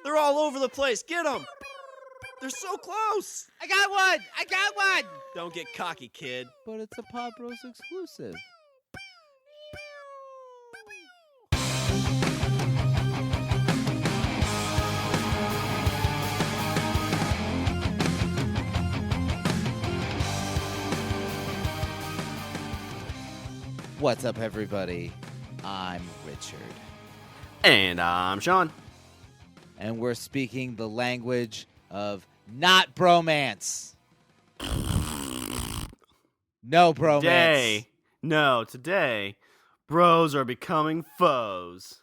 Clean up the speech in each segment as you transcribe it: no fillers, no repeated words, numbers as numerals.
They're all over the place. Get them. They're so close. I got one. Don't get cocky, kid. But it's a Pod Bros exclusive. What's up, everybody? I'm Richard. And I'm Sean. And we're speaking the language of not bromance. No bromance. Today, bros are becoming foes.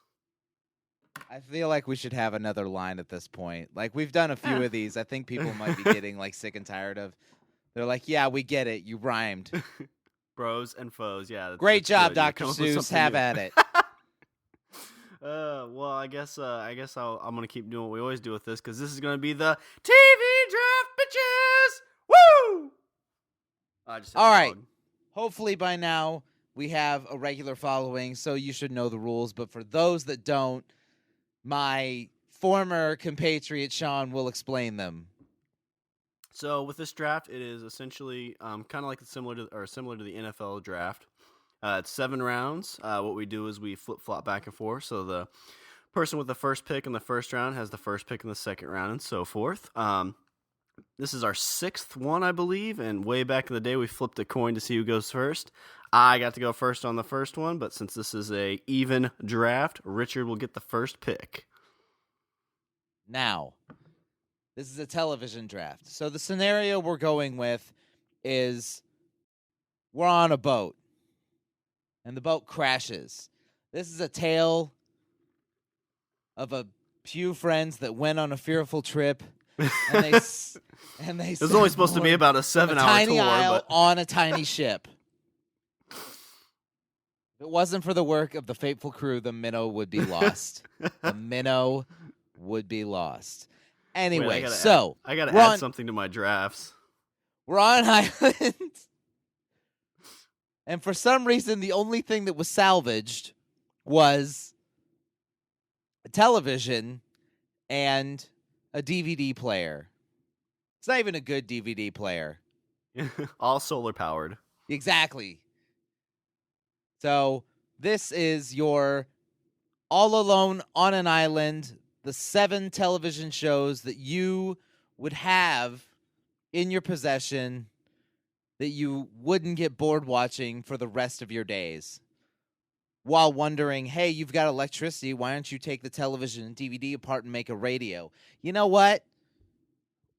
I feel like we should have another line at this point. Like, we've done a few of these. I think people might be getting, like, sick and tired of. They're like, yeah, we get it. You rhymed. Bros and foes, yeah. Great job, good. Dr. Seuss. Have at it. Well, I guess I'm gonna keep doing what we always do with this because this is gonna be the TV draft, bitches. Woo! All right. Hopefully by now we have a regular following, so you should know the rules. But for those that don't, my former compatriot Sean will explain them. So with this draft, it is essentially kind of like similar to the NFL draft. It's 7 rounds. What we do is we flip-flop back and forth. So the person with the first pick in the first round has the first pick in the second round and so forth. This is our 6th one, I believe, and way back in the day we flipped a coin to see who goes first. I got to go first on the first one, but since this is a even draft, Richard will get the first pick. Now, this is a television draft. So the scenario we're going with is we're on a boat. And the boat crashes. This is a tale of a few friends that went on a fearful trip, and they It was only supposed to be about a 7-hour tiny tour, isle but on a tiny ship. If it wasn't for the work of the faithful crew, the minnow would be lost. The minnow would be lost. Anyway, I gotta add something to my drafts. We're on an island. And for some reason, the only thing that was salvaged was a television and a DVD player. It's not even a good DVD player. All solar powered. Exactly. So this is your All Alone on an Island, the 7 television shows that you would have in your possession that you wouldn't get bored watching for the rest of your days. While wondering, hey, you've got electricity, why don't you take the television and DVD apart and make a radio? You know what?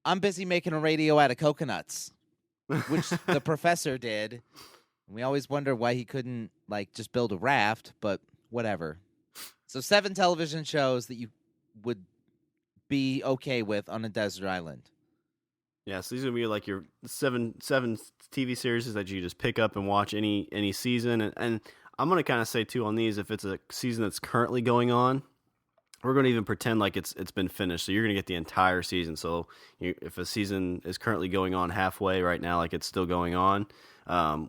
I'm busy making a radio out of coconuts, which the professor did. We always wonder why he couldn't, just build a raft, but whatever. So 7 television shows that you would be okay with on a desert island. Yeah, so these are gonna be like your seven TV series that you just pick up and watch any season, and I'm gonna kind of say too on these, if it's a season that's currently going on, we're gonna even pretend like it's been finished. So you're gonna get the entire season. So if a season is currently going on halfway right now, like it's still going on,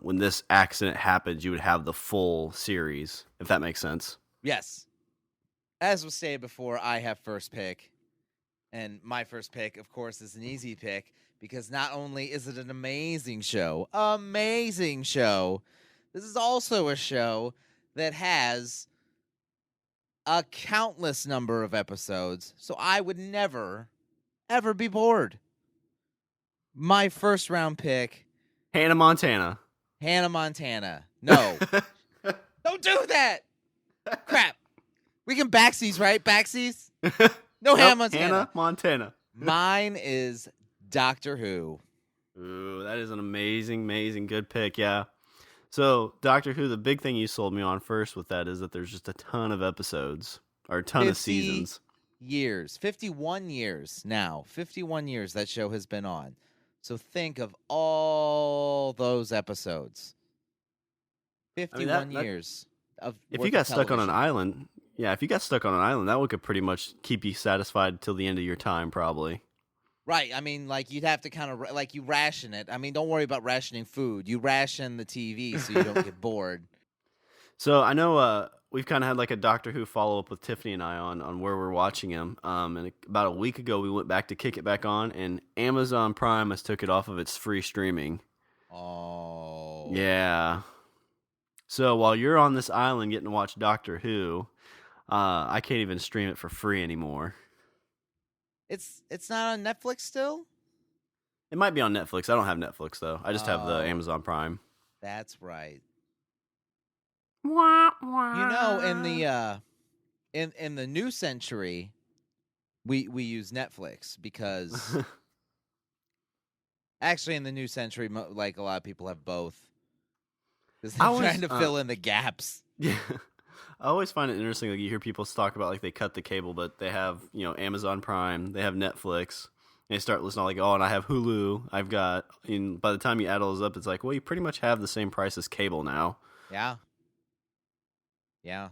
when this accident happens, you would have the full series. If that makes sense. Yes. As was stated before, I have first pick. And my first pick, of course, is an easy pick because not only is it an amazing show, this is also a show that has a countless number of episodes, so I would never, ever be bored. My first round pick, Hannah Montana. No. Don't do that! Crap. We can backsies, right? Backsies? No, nope, Hannah Montana. Mine is Doctor Who. Ooh, that is an amazing good pick, yeah. So, Doctor Who, the big thing you sold me on first with that is that there's just a ton of episodes, or a ton of seasons. 51 years now. 51 years that show has been on. So think of all those episodes. 51 years of if you got stuck on an island... Yeah, if you got stuck on an island, that one could pretty much keep you satisfied till the end of your time, probably. Right. I mean, you'd have to kind of, you ration it. I mean, don't worry about rationing food. You ration the TV so you don't get bored. So I know we've kind of had like a Doctor Who follow up with Tiffany and I on where we're watching him. And about a week ago, we went back to kick it back on, and Amazon Prime has took it off of its free streaming. Oh. Yeah. So while you're on this island getting to watch Doctor Who, I can't even stream it for free anymore. It's not on Netflix still? It might be on Netflix. I don't have Netflix though. I just have the Oh. Amazon Prime. That's right. Wah, You wah. know, in the new century, we use Netflix because actually in the new century, like a lot of people have both. Because they're trying to fill in the gaps. Yeah. I always find it interesting. Like you hear people talk about like they cut the cable, but they have Amazon Prime, they have Netflix. And they start listening like, oh, and I have Hulu. I've got. And by the time you add all those up, it's like, well, you pretty much have the same price as cable now. Yeah. Yeah.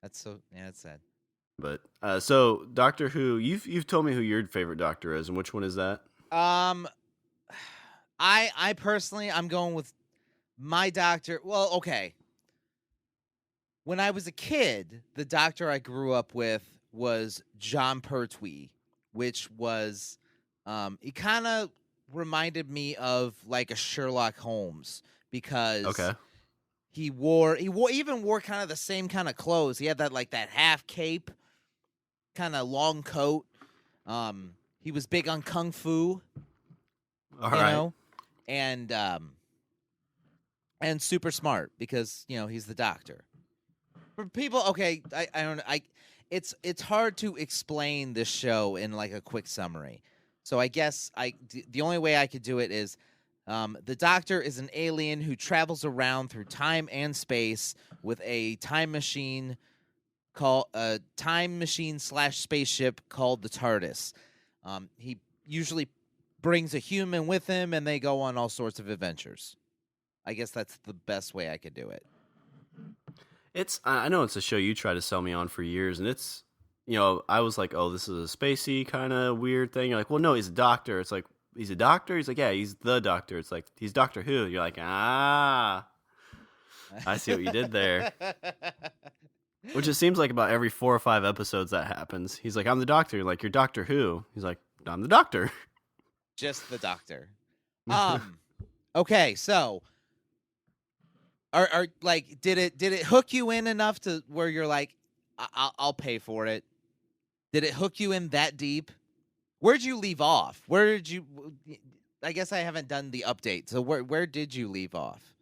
That's sad. But so Doctor Who, you've told me who your favorite Doctor is, and which one is that? I personally, I'm going with my Doctor. Well, okay. When I was a kid, the Doctor I grew up with was Jon Pertwee, which was, he kind of reminded me of like a Sherlock Holmes because he even wore kind of the same kind of clothes. He had that half cape, kind of long coat. He was big on kung fu. All right. And super smart because he's the Doctor. For people, okay, I don't. It's hard to explain this show in like a quick summary. So I guess the only way I could do it is the Doctor is an alien who travels around through time and space with a time machine /spaceship called the TARDIS. He usually brings a human with him, and they go on all sorts of adventures. I guess that's the best way I could do it. I know it's a show you tried to sell me on for years, and it's, I was like, oh, this is a spacey kind of weird thing. You're like, well, no, he's a doctor. It's like, he's a doctor? He's like, yeah, he's the Doctor. It's like, he's Doctor Who. You're like, I see what you did there. Which it seems like about every 4 or 5 episodes that happens. He's like, I'm the Doctor. You're like, you're Doctor Who. He's like, I'm the Doctor. Just the Doctor. Okay, so are like, did it hook you in enough to where you're like, I'll pay for it? Did it hook you in that deep? Where'd you leave off? I guess I haven't done the update. So where did you leave off?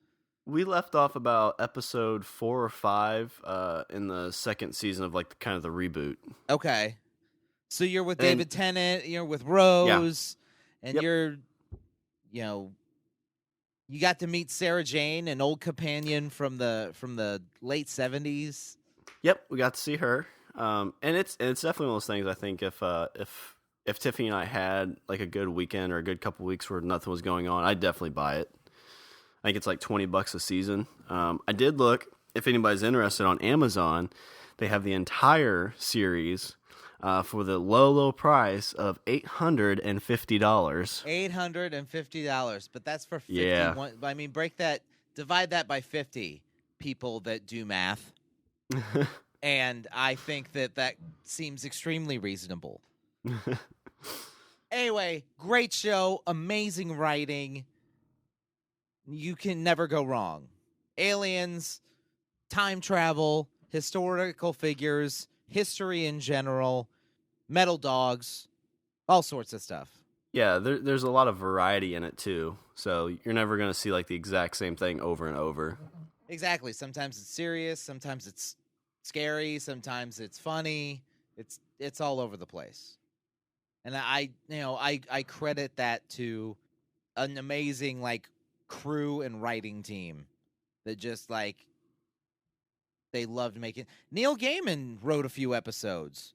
We left off about episode 4 or 5 in the second season of like kind of the reboot. Okay. So you're with David Tennant, you're with Rose, and you're, you got to meet Sarah Jane, an old companion from the late 70s. Yep, we got to see her. And it's definitely one of those things. I think if Tiffany and I had like a good weekend or a good couple weeks where nothing was going on, I'd definitely buy it. I think it's like $20 a season. I did look, if anybody's interested, on Amazon. They have the entire series for the low price of $850. $850, but that's for 50. Yeah. I mean, divide that by 50 people that do math. And I think that seems extremely reasonable. Anyway, great show, amazing writing. You can never go wrong. Aliens, time travel, historical figures, history in general, metal dogs, all sorts of stuff. Yeah, there's a lot of variety in it too. So you're never going to see like the exact same thing over and over. Exactly. Sometimes it's serious, sometimes it's scary, sometimes it's funny. It's all over the place. And I credit that to an amazing like crew and writing team that just like they loved making. Neil Gaiman wrote a few episodes.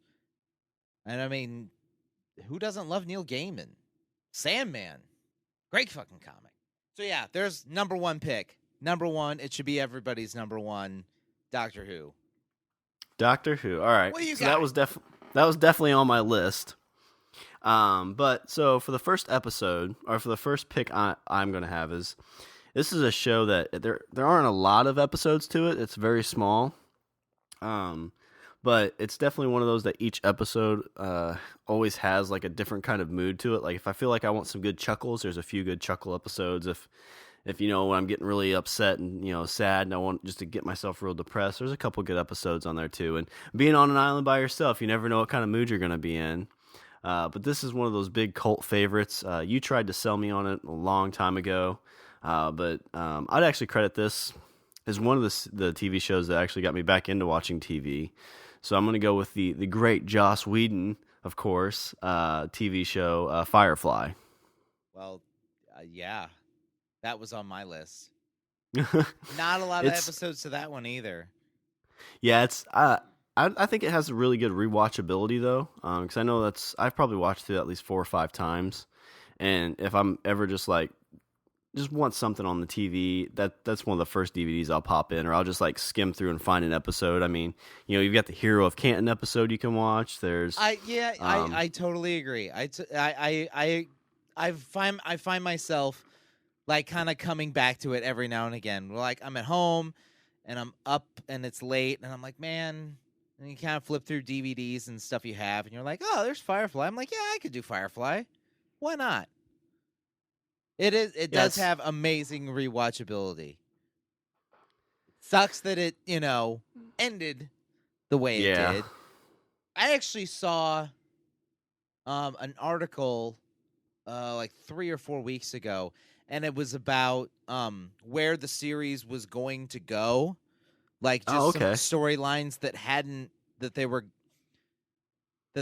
And I mean, who doesn't love Neil Gaiman? Sandman. Great fucking comic. So yeah, there's number one pick. Number one, it should be everybody's number one, Doctor Who. Doctor Who. All right. What do you so got? that was definitely on my list. But so for the first episode, or for the first pick I'm going to have is This is a show that there aren't a lot of episodes to it. It's very small. Um, but it's definitely one of those that each episode always has like a different kind of mood to it. Like if I feel like I want some good chuckles, there's a few good chuckle episodes. If when I'm getting really upset and sad and I want just to get myself real depressed, there's a couple good episodes on there too. And being on an island by yourself, you never know what kind of mood you're gonna be in. But this is one of those big cult favorites. You tried to sell me on it a long time ago, but I'd actually credit this as one of the TV shows that actually got me back into watching TV. So I'm going to go with the great Joss Whedon, of course, TV show Firefly. Well, yeah, that was on my list. Not a lot of episodes to that one either. Yeah, it's I think it has a really good rewatchability though, because I know I've probably watched it at least 4 or 5 times, and if I'm ever just want something on the TV, that's one of the first DVDs I'll pop in, or I'll just like skim through and find an episode. I mean, you've got the Hero of Canton episode you can watch. I totally agree. I find myself like kind of coming back to it every now and again. Like I'm at home and I'm up and it's late and I'm like, man, and you kind of flip through DVDs and stuff you have and you're like, oh, there's Firefly. I'm like, yeah, I could do Firefly. Why not? It does have amazing rewatchability. Sucks that it, ended the way it did. I actually saw an article like 3 or 4 weeks ago, and it was about where the series was going to go. Like just some storylines that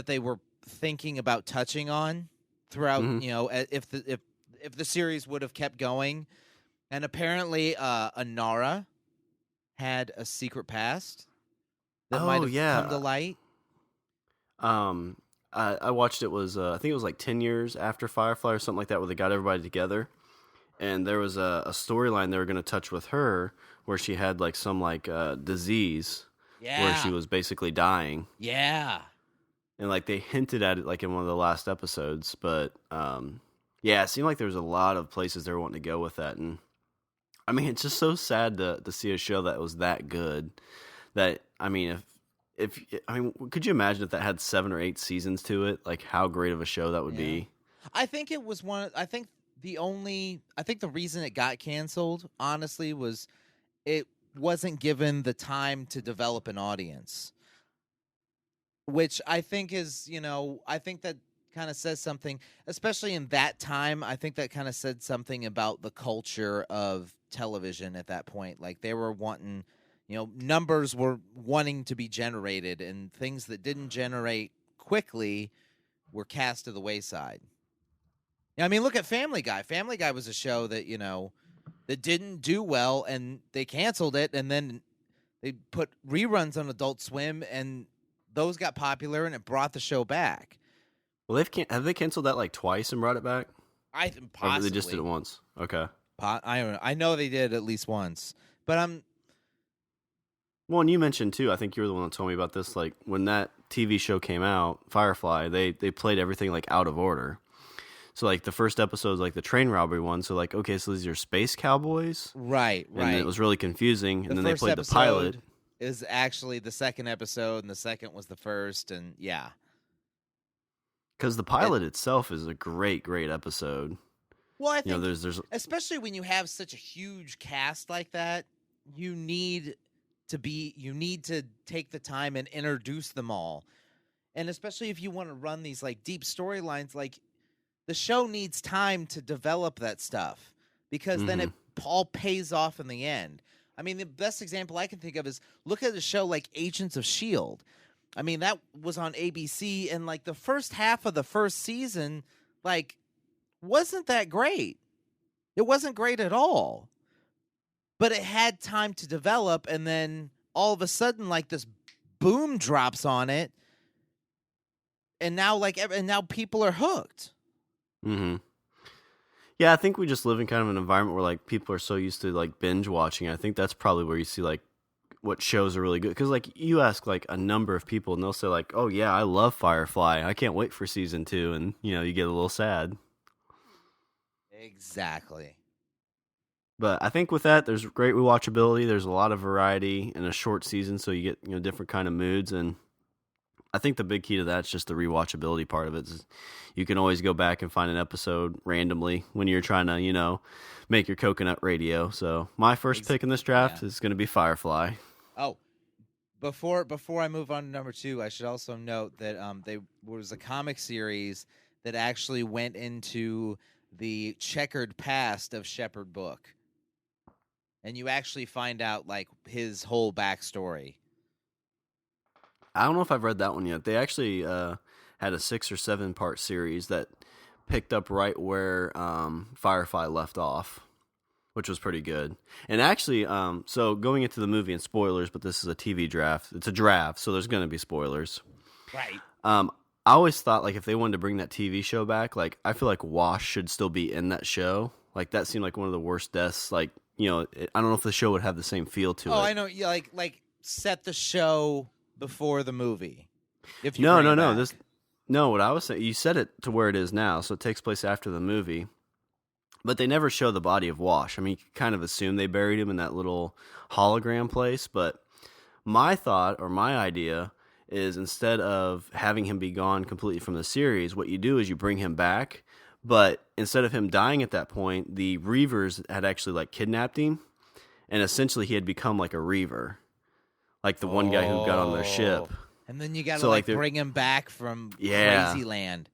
they were thinking about touching on throughout, if the series would have kept going. And apparently Inara had a secret past that might have come to light. I watched it was I think it was like 10 years after Firefly or something like that, where they got everybody together, and there was a storyline they were going to touch with her where she had like some disease where she was basically dying. Yeah. And like they hinted at it like in one of the last episodes, but it seemed like there was a lot of places they were wanting to go with that. And I mean, it's just so sad to see a show that was that good. That, I mean, could you imagine if that had 7 or 8 seasons to it? Like how great of a show that would be. I think it was I think the reason it got canceled, honestly, was it wasn't given the time to develop an audience. Which I think is, I think that kind of says something, especially in that time. I think that kind of said something about the culture of television at that point. Like they were wanting, numbers were wanting to be generated, and things that didn't generate quickly were cast to the wayside. I mean, look at Family Guy. Family Guy was a show that, that didn't do well, and they canceled it, and then they put reruns on Adult Swim, and those got popular, and it brought the show back. Well, have they canceled that like twice and brought it back? Possibly. Or they just did it once. Okay. I don't know. I know they did at least once, but Well, and you mentioned too, I think you were the one that told me about this, like when that TV show came out, Firefly, they played everything like out of order. So like the first episode was like the train robbery one, so like, okay, so these are space cowboys? Right. And it was really confusing, and then they played the pilot. Is actually the second episode, and the second was the first, and yeah. Because the pilot itself is a great, great episode. Well, I think there's especially when you have such a huge cast like that, you need to take the time and introduce them all. And especially if you want to run these like deep storylines, like the show needs time to develop that stuff, because then it all pays off in the end. I mean, the best example I can think of is look at a show like Agents of S.H.I.E.L.D. I mean, that was on ABC, and like the first half of the first season, like, wasn't that great. It wasn't great at all. But it had time to develop, and then all of a sudden, like, this boom drops on it, and now people are hooked. Mm-hmm. Yeah, I think we just live in kind of an environment where like people are so used to like binge watching. I think that's probably where you see like what shows are really good, because like you ask like a number of people and they'll say like, oh yeah, I love Firefly, I can't wait for season 2, and you get a little sad. Exactly. But I think with that, there's great rewatchability. There's a lot of variety in a short season, so you get different kind of moods. And I think the big key to that's just the rewatchability part of it. Is you can always go back and find an episode randomly when you're trying to make your coconut radio. So my first pick in this draft is going to be Firefly. Oh, before I move on to number 2, I should also note that there was a comic series that actually went into the checkered past of Shepherd Book. And you actually find out like his whole backstory. I don't know if I've read that one yet. They actually had a 6 or 7 part series that picked up right where Firefly left off, which was pretty good. And actually, so going into the movie and spoilers, but this is a TV draft. It's a draft, so there's going to be spoilers. Right. I always thought like if they wanted to bring that TV show back, like I feel like Wash should still be in that show. Like that seemed like one of the worst deaths. Like I don't know if the show would have the same feel to it. Oh, I know. Yeah, like set the show before the movie. If you no. What I was saying, you said it to where it is now, so it takes place after the movie. But they never show the body of Wash. I mean, you kind of assume they buried him in that little hologram place. But my thought or my idea is instead of having him be gone completely from the series, what you do is you bring him back. But instead of him dying at that point, the Reavers had actually like kidnapped him, and essentially he had become like a Reaver, like the one guy who got on their ship. And then you got to bring him back from Crazy Land.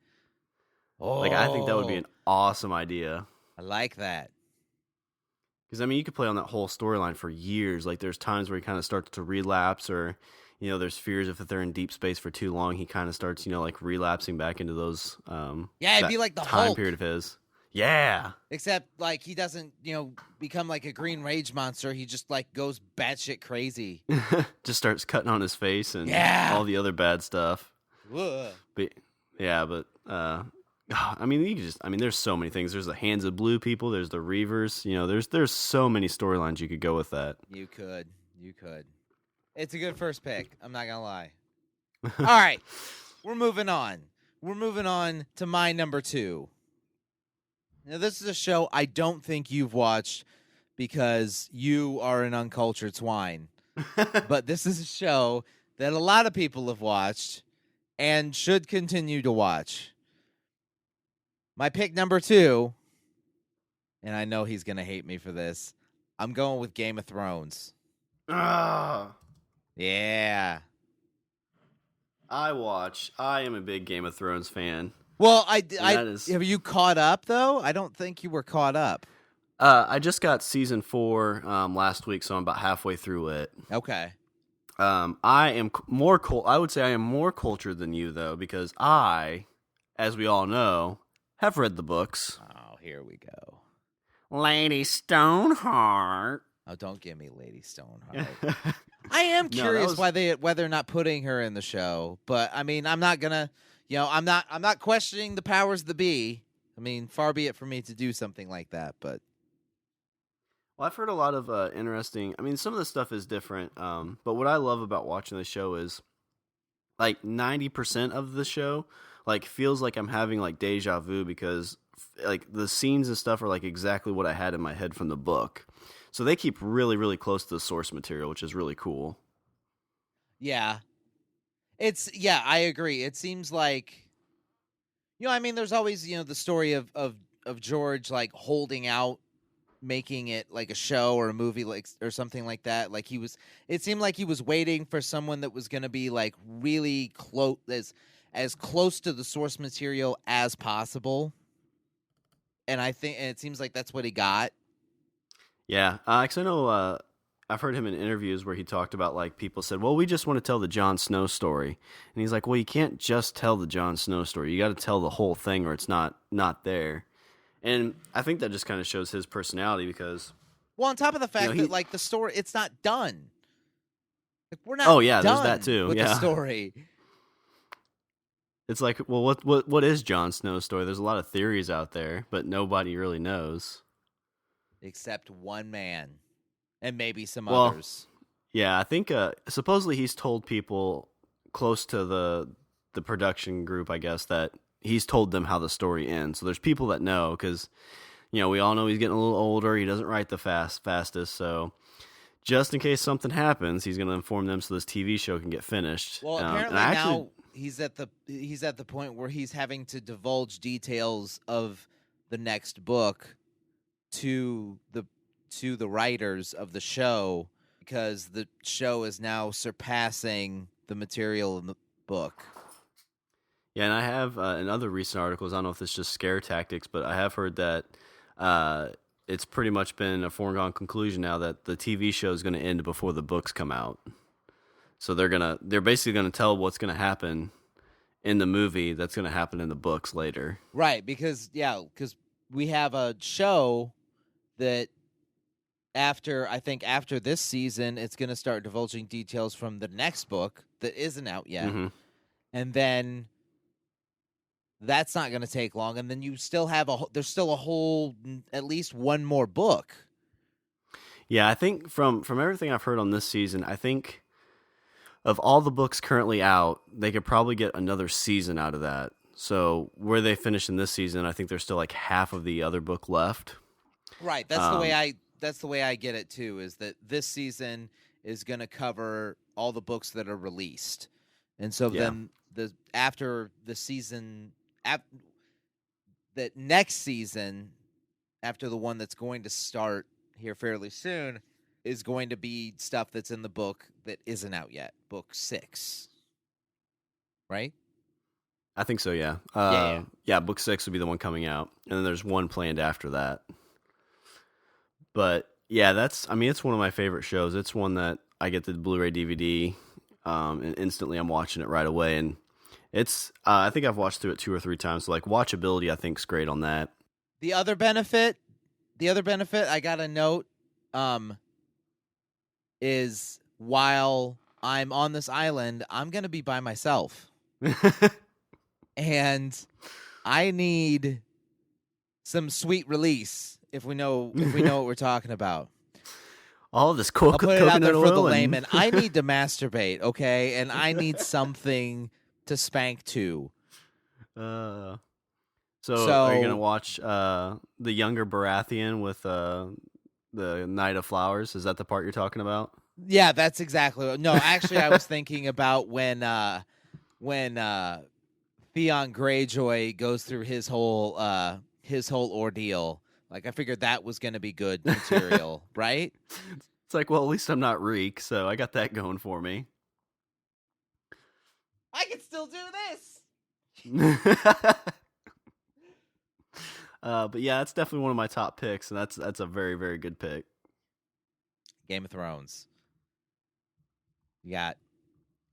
Oh, like I think that would be an awesome idea. I like that. Because I mean, you could play on that whole storyline for years. Like there's times where he kind of starts to relapse, or there's fears if they're in deep space for too long, he kind of starts, like relapsing back into those. It'd be like the time Hulk period of his. Yeah. Except like he doesn't, become like a green rage monster. He just like goes batshit crazy. Just starts cutting on his face and all the other bad stuff. Ugh. But I mean, there's so many things. There's the Hands of Blue people. There's the Reavers. There's so many storylines you could go with that. You could. It's a good first pick. I'm not gonna lie. All right, we're moving on. We're moving on to my number 2. Now, this is a show I don't think you've watched because you are an uncultured swine. But this is a show that a lot of people have watched and should continue to watch. My pick number 2, and I know he's going to hate me for this, I'm going with Game of Thrones. Yeah. I am a big Game of Thrones fan. Well, have you caught up, though? I don't think you were caught up. I just got season 4 last week, so I'm about halfway through it. Okay. I am I would say I am more cultured than you, though, because I, as we all know, have read the books. Oh, here we go. Lady Stoneheart. Oh, don't give me Lady Stoneheart. I am curious whether or not putting her in the show, but I mean, I'm not gonna, I'm not questioning the powers that be. I mean, far be it for me to do something like that, but. Well, I've heard a lot of interesting. I mean, some of the stuff is different, but what I love about watching the show is, like 90% of the show, like feels like I'm having like deja vu because like the scenes and stuff are like exactly what I had in my head from the book. So they keep really, really close to the source material, which is really cool. Yeah. I agree. It seems like, I mean, there's always, the story of George like holding out, making it like a show or a movie like or something like that. Like it seemed like he was waiting for someone that was going to be like really close, as close to the source material as possible. And it seems like that's what he got. Yeah, because I know I've heard him in interviews where he talked about like people said, well, we just want to tell the Jon Snow story. And he's like, well, you can't just tell the Jon Snow story. You got to tell the whole thing or it's not there. And I think that just kind of shows his personality because... Well, on top of the fact that like the story, it's not done. Like, we're not there's that too. With the story. It's like, well, what is Jon Snow's story? There's a lot of theories out there, but nobody really knows. Except one man. And maybe some others. Yeah, I think supposedly he's told people close to the production group, I guess, that he's told them how the story ends. So there's people that know because, we all know he's getting a little older. He doesn't write the fastest, so just in case something happens, he's going to inform them so this TV show can get finished. Well, apparently now he's at the point where he's having to divulge details of the next book to the writers of the show, because the show is now surpassing the material in the book. Yeah, and I have in other recent articles, I don't know if it's just scare tactics, but I have heard that it's pretty much been a foregone conclusion now that the TV show is going to end before the books come out. So they're basically gonna tell what's gonna happen in the movie that's gonna happen in the books later. Right, because we have a show that after this season, it's gonna start divulging details from the next book that isn't out yet, and then that's not gonna take long, and then you still have there's still a whole at least one more book. Yeah, I think from everything I've heard on this season, I think of all the books currently out, they could probably get another season out of that. So where they finish in this season, I think there's still like half of the other book left. Right. That's the way I get it too, is that this season is going to cover all the books that are released. And so then after the season, that next season, after the one that's going to start here fairly soon, is going to be stuff that's in the book that isn't out yet. Book 6. Right? I think so, yeah. Yeah, book 6 would be the one coming out. And then there's one planned after that. But yeah, it's one of my favorite shows. It's one that I get the Blu-ray DVD, and instantly I'm watching it right away. And it's, I think I've watched through it 2 or 3 times. So like watchability, I think is great on that. The other benefit I got a note, is while I'm on this island, I'm going to be by myself. And I need some sweet release if we know what we're talking about. All this I'll put it out there for the layman. I need to masturbate, okay? And I need something to spank to. So are you going to watch the younger Baratheon with the Knight of Flowers? Is that the part you're talking about? Yeah, that's exactly. No, actually, I was thinking about when Theon Greyjoy goes through his whole ordeal. Like, I figured that was going to be good material, right? It's like, well, at least I'm not Reek, so I got that going for me. I can still do this. But yeah, that's definitely one of my top picks, and that's a very, very good pick. Game of Thrones. You got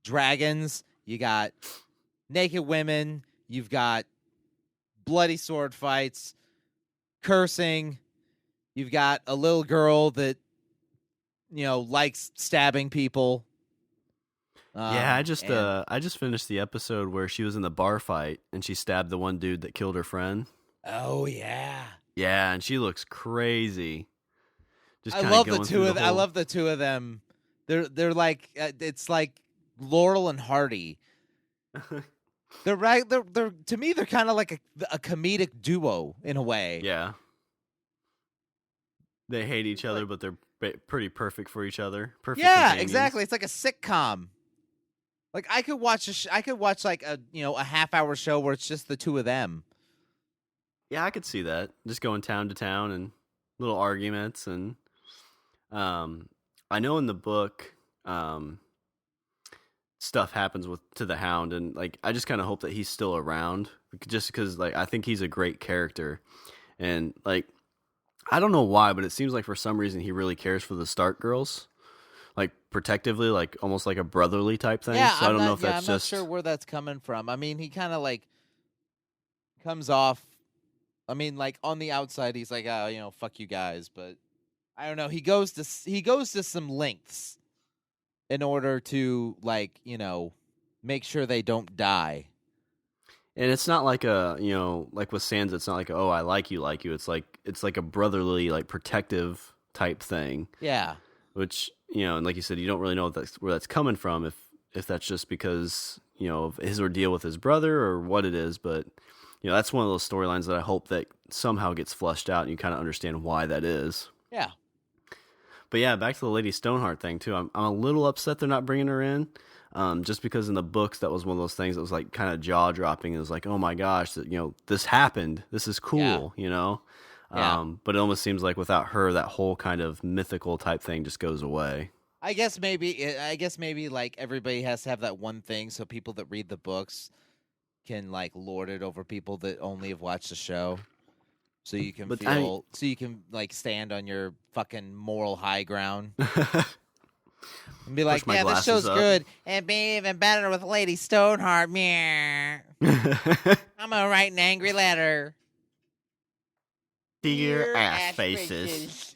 dragons. You got naked women. You've got bloody sword fights, cursing. You've got a little girl that, likes stabbing people. Yeah, I just finished the episode where she was in the bar fight and she stabbed the one dude that killed her friend. Oh yeah. Yeah, and she looks crazy. I love the two of them. I love the two of them. They're like it's like Laurel and Hardy. They're to me they're kind of like a comedic duo in a way. Yeah. They hate each other, but they're pretty perfect for each other. Perfect. Yeah, companions. Exactly. It's like a sitcom. Like I could watch like a half-hour show where it's just the two of them. Yeah, I could see that. Just going town to town and little arguments, and I know in the book stuff happens to the Hound, and like I just kind of hope that he's still around, just because like I think he's a great character, and like I don't know why, but it seems like for some reason he really cares for the Stark girls, like protectively, like almost like a brotherly type thing. Yeah, so I don't know if that's I'm just not sure where that's coming from. I mean, he kind of like comes off. I mean, like on the outside, he's like, fuck you guys, but I don't know. He goes to some lengths in order to make sure they don't die. And it's not like like with Sansa, it's not like, oh, I like you. It's like a brotherly, like protective type thing. Yeah. Which, and like you said, you don't really know where that's coming from, if that's just because, of his ordeal with his brother or what it is. But that's one of those storylines that I hope that somehow gets flushed out and you kind of understand why that is. Yeah. But yeah, back to the Lady Stoneheart thing too. I'm a little upset they're not bringing her in, just because in the books that was one of those things that was like kind of jaw dropping. It was like, oh my gosh, this happened. This is cool, Yeah. But it almost seems like without her, that whole kind of mythical type thing just goes away. I guess maybe like everybody has to have that one thing, so people that read the books can like lord it over people that only have watched the show. So you can But so you can like stand on your fucking moral high ground and be like, my yeah, this glasses show's up. good. It'd be even better with Lady Stoneheart. Meh. I'm gonna write an angry letter. Dear ass faces.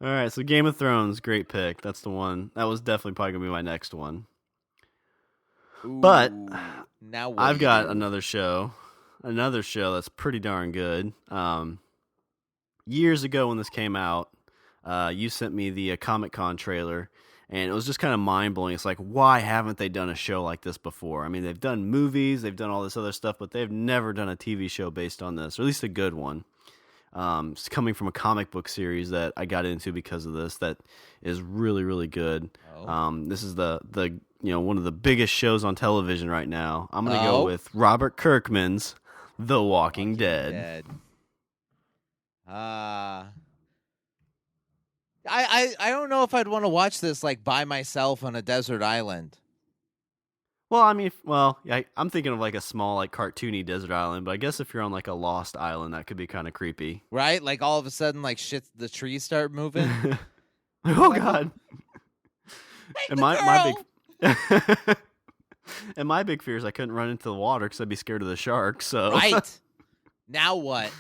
All right, so Game of Thrones, great pick. That's the one. That was definitely probably gonna be my next one. But Ooh, now what I've do you got do? another show that's pretty darn good. Years ago when this came out, you sent me the Comic-Con trailer, and it was just kind of mind-blowing. It's like, why haven't they done a show like this before? I mean, they've done movies, they've done all this other stuff, but they've never done a TV show based on this, or at least a good one. It's coming from a comic book series that I got into because of this that is really, really good. Oh. This is the one of the biggest shows on television right now. I'm going to Oh. go with Robert Kirkman's The Walking Dead. I don't know if I'd want to watch this like by myself on a desert island. Well, I mean, I'm thinking of like a small, like cartoony desert island, but I guess if you're on like a lost island, that could be kind of creepy. Right? Like all of a sudden, like shit, the trees start moving. Oh God! And my big and my big fear is I couldn't run into the water because I'd be scared of the sharks. So Right. Now what?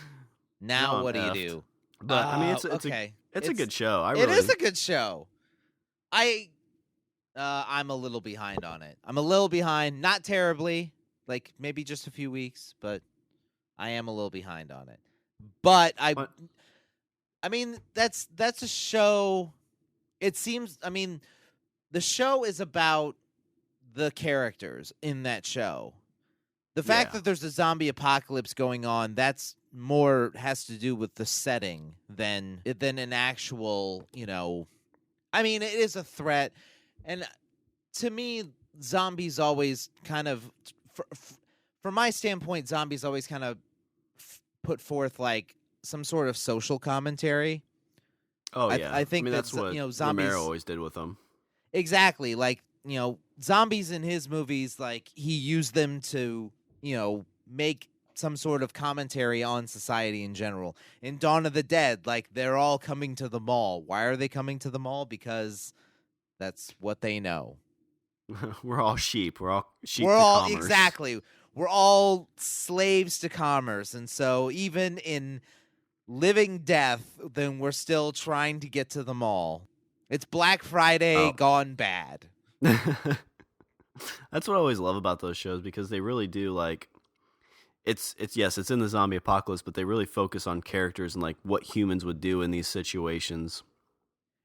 Now Now I'm what do you effed. do? But I mean, it's okay. it's a good show. It is a good show. I'm a little behind on it. I'm a little behind, not terribly, like maybe just a few weeks, but I am a little behind on it. But What? I mean, that's a show. It seems, I mean, the show is about the characters in that show. The fact Yeah. that there's a zombie apocalypse going on, that's more has to do with the setting than an actual, I mean, it is a threat. And to me, zombies always kind of, from my standpoint, zombies always kind of put forth like some sort of social commentary. Oh I- yeah, I think that's that, what zombies Romero always did with them. Exactly. Like, zombies in his movies, like, he used them to, make some sort of commentary on society in general. In Dawn of the Dead, like, they're all coming to the mall. Why are they coming to the mall? Because that's what they know. We're all sheep. We're all sheep. We're to all, commerce. exactly. We're all slaves to commerce. And so even in living death, then we're still trying to get to the mall. It's Black Friday gone bad. That's what I always love about those shows because they really do like. It's in the zombie apocalypse, but they really focus on characters and like what humans would do in these situations.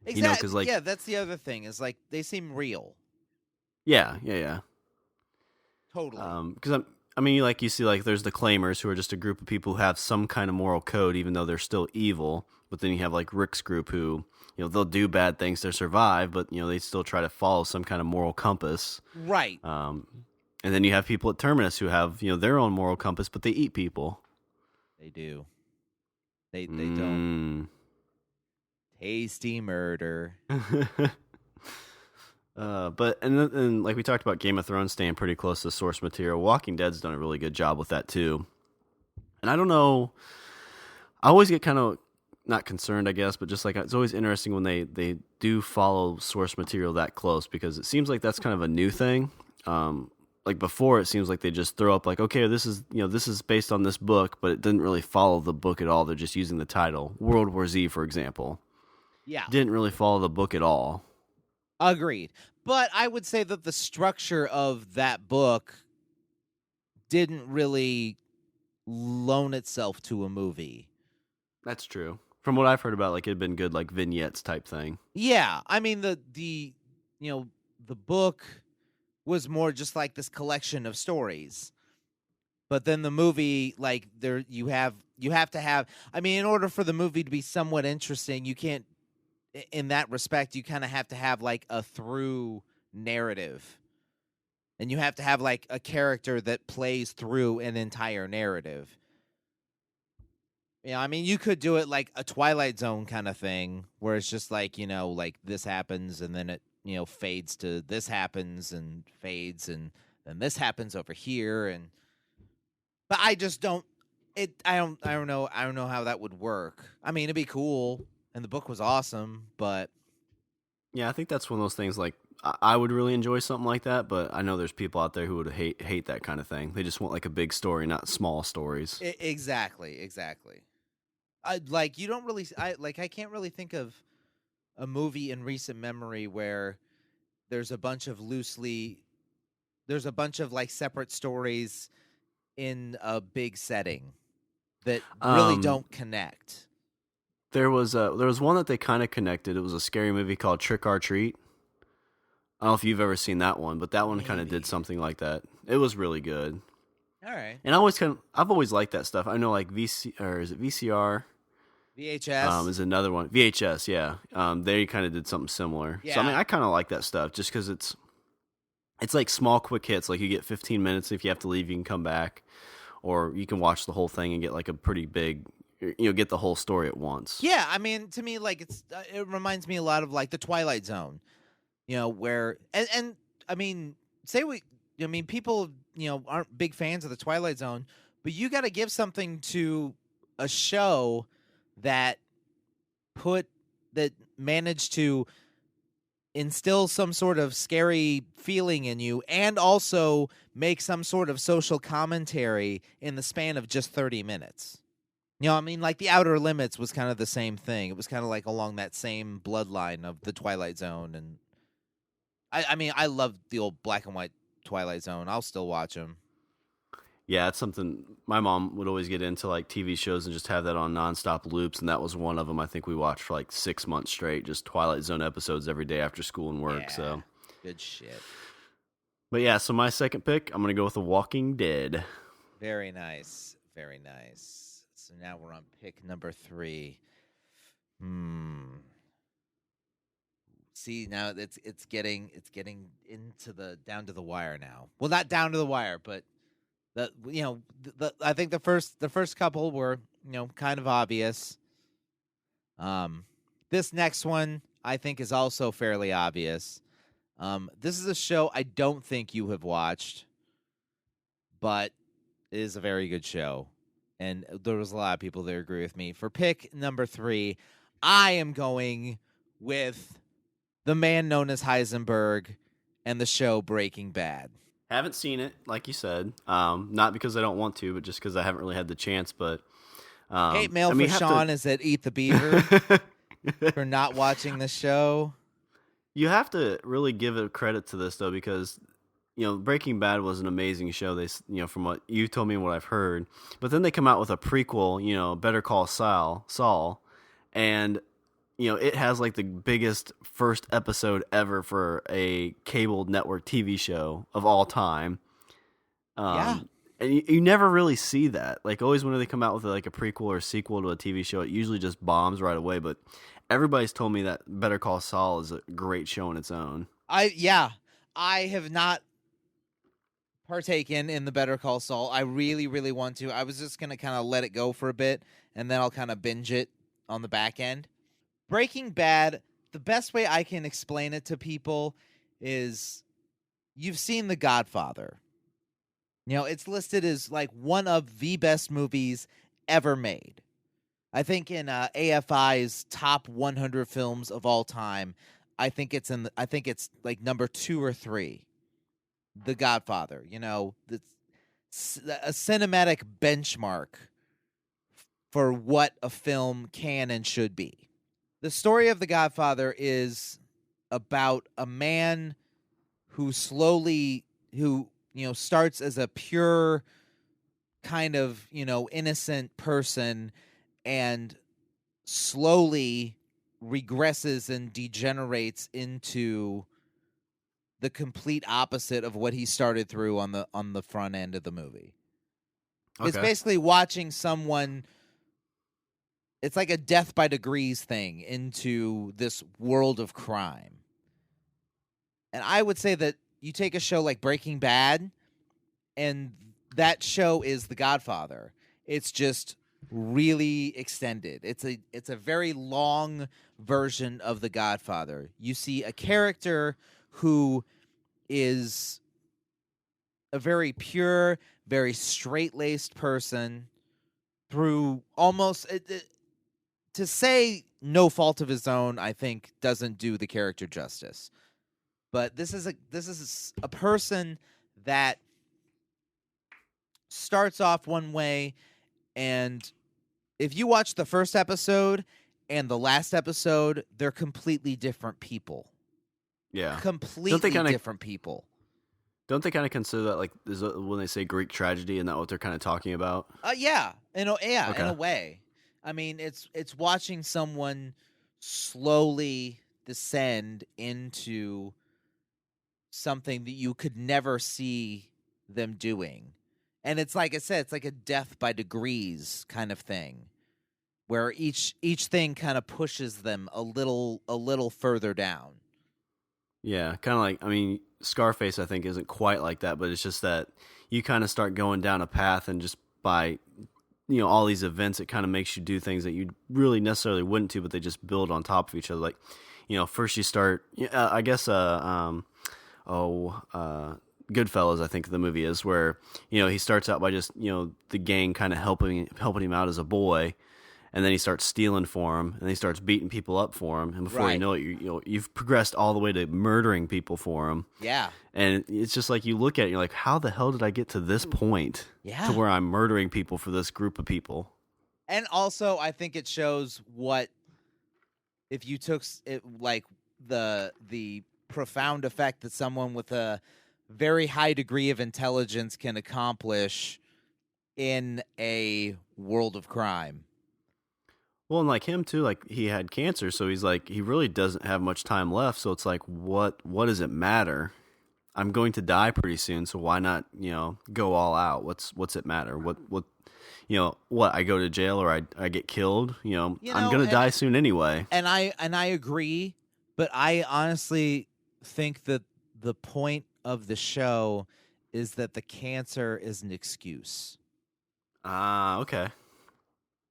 Exactly. 'cause, like- yeah, that's the other thing is like they seem real. Yeah. Totally. Because I mean, like you see, like there's the Claimers, who are just a group of people who have some kind of moral code, even though they're still evil. But then you have like Rick's group, who they'll do bad things to survive, but they still try to follow some kind of moral compass. Right. And then you have people at Terminus who have their own moral compass, but they eat people. They do. They don't. Tasty murder. But and like we talked about Game of Thrones staying pretty close to source material, Walking Dead's done a really good job with that too. And I don't know, I always get kind of not concerned, I guess, but just like it's always interesting when they do follow source material that close, because it seems like that's kind of a new thing. Like before, it seems like they just throw up like, okay, this is based on this book, but it didn't really follow the book at all. They're just using the title. World War Z, for example, Yeah. didn't really follow the book at all. Agreed. But I would say that the structure of that book didn't really loan itself to a movie. That's true. From what I've heard about, like, it had been good, like, vignettes type thing. Yeah, I mean the book was more just like this collection of stories. But then the movie, like there, you have to have. I mean, in order for the movie to be somewhat interesting, you can't. In that respect, you kind of have to have like a through narrative, and you have to have like a character that plays through an entire narrative. Yeah, I mean, you could do it like a Twilight Zone kind of thing, where it's just like, like this happens and then it, fades to this happens and fades and then this happens over here and but I just don't I don't know how that would work. I mean, it'd be cool and the book was awesome, but Yeah, I think that's one of those things. Like I would really enjoy something like that, but I know there's people out there who would hate that kind of thing. They just want like a big story, not small stories. exactly. I like you don't really I can't really think of a movie in recent memory where there's a bunch of like separate stories in a big setting that really Um, don't connect. there was one that they kind of connected. It was a scary movie called Trick or Treat. I don't know if you've ever seen that one, but that one kind of did Maybe. something like that. It was really good. All right. And I've always liked that stuff. I know like VC or is it VCR? VHS. Is another one. VHS, yeah. They kind of did something similar. So I mean, Yeah. I kind of like that stuff just because it's like small, quick hits. Like you get 15 minutes. If you have to leave, you can come back, or you can watch the whole thing and get like a pretty big, get the whole story at once. Yeah, I mean, to me, like it reminds me a lot of like the Twilight Zone, where and I mean, I mean, people, aren't big fans of the Twilight Zone, but you got to give something to a show that put that managed to instill some sort of scary feeling in you and also make some sort of social commentary in the span of just 30 minutes. I mean, like The Outer Limits was kind of the same thing. It was kind of like along that same bloodline of the Twilight Zone. And I mean, I love the old black and white Twilight Zone. I'll still watch them. Yeah, it's something my mom would always get into, like TV shows and just have that on nonstop loops, and that was one of them. I think we watched for like 6 months straight, just Twilight Zone episodes every day after school and work. Yeah, So, good shit. but yeah, so my second pick, I'm gonna go with The Walking Dead. Very nice. Very nice. So now we're on pick number 3. See, now it's getting into the down to the wire now. Well, not down to the wire, but I think the first couple were, kind of obvious. This next one I think is also fairly obvious. This is a show I don't think you have watched, but it is a very good show. And there was a lot of people that agree with me. For pick number 3, I am going with the man known as Heisenberg and the show Breaking Bad. Haven't seen it, like you said. Not because I don't want to, but just because I haven't really had the chance. But Hate mail I mean, for you Sean is at Eat the Beaver have to. for not watching the show. You have to really give it credit to this though, because Breaking Bad was an amazing show. From what you told me and what I've heard, but then they come out with a prequel, Better Call Saul, and it has like the biggest first episode ever for a cable network TV show of all time. Yeah. And you never really see that. Like always, when they come out with like a prequel or a sequel to a TV show, it usually just bombs right away. But everybody's told me that Better Call Saul is a great show on its own. I have not partaken in the Better Call Saul. I really, really want to. I was just gonna kind of let it go for a bit, and then I'll kind of binge it on the back end. Breaking Bad. The best way I can explain it to people is you've seen The Godfather. It's listed as like one of the best movies ever made. I think in AFI's top 100 films of all time, I think it's like number 2 or 3. The Godfather, it's a cinematic benchmark for what a film can and should be. The story of The Godfather is about a man who starts as a pure kind of, innocent person and slowly regresses and degenerates into the complete opposite of what he started through on the front end of the movie. It's Okay. basically watching someone. It's like a death by degrees thing into this world of crime. And I would say that you take a show like Breaking Bad, and that show is The Godfather. It's just really extended. It's a very long version of The Godfather. You see a character who is a very pure, very straight-laced person through almost to say no fault of his own, I think doesn't do the character justice. But this is a person that starts off one way, and if you watch the first episode and the last episode, they're completely different people. Yeah. Completely different people. Don't they kind of consider that like when they say Greek tragedy, isn't that what they're kind of talking about? Yeah, in Okay. a way. I mean, it's watching someone slowly descend into something that you could never see them doing. And it's like I said, it's like a death by degrees kind of thing, where each thing kind of pushes them a little further down. Yeah, kind of like, I mean, Scarface I think isn't quite like that, but it's just that you kind of start going down a path, and just by all these events, it kind of makes you do things that you really necessarily wouldn't do, but they just build on top of each other. Like, first you start, I guess, Goodfellas, I think the movie is, where he starts out by just the gang kind of helping him out as a boy, and then he starts stealing for him, and he starts beating people up for him, and before you know it, you've progressed all the way to murdering people for him. Yeah, and it's just like you look at it, you're like, how the hell did I get to this point? Yeah, to where I'm murdering people for this group of people. And also, I think it shows what if you took it like the profound effect that someone with a very high degree of intelligence can accomplish in a world of crime. Well, and like him too, like he had cancer, so he's like, he really doesn't have much time left. So it's like, what does it matter? I'm going to die pretty soon, so why not, go all out? What's it matter? What I go to jail or I get killed? I'm going to die soon anyway. And I agree, but I honestly think that the point of the show is that the cancer is an excuse. Okay.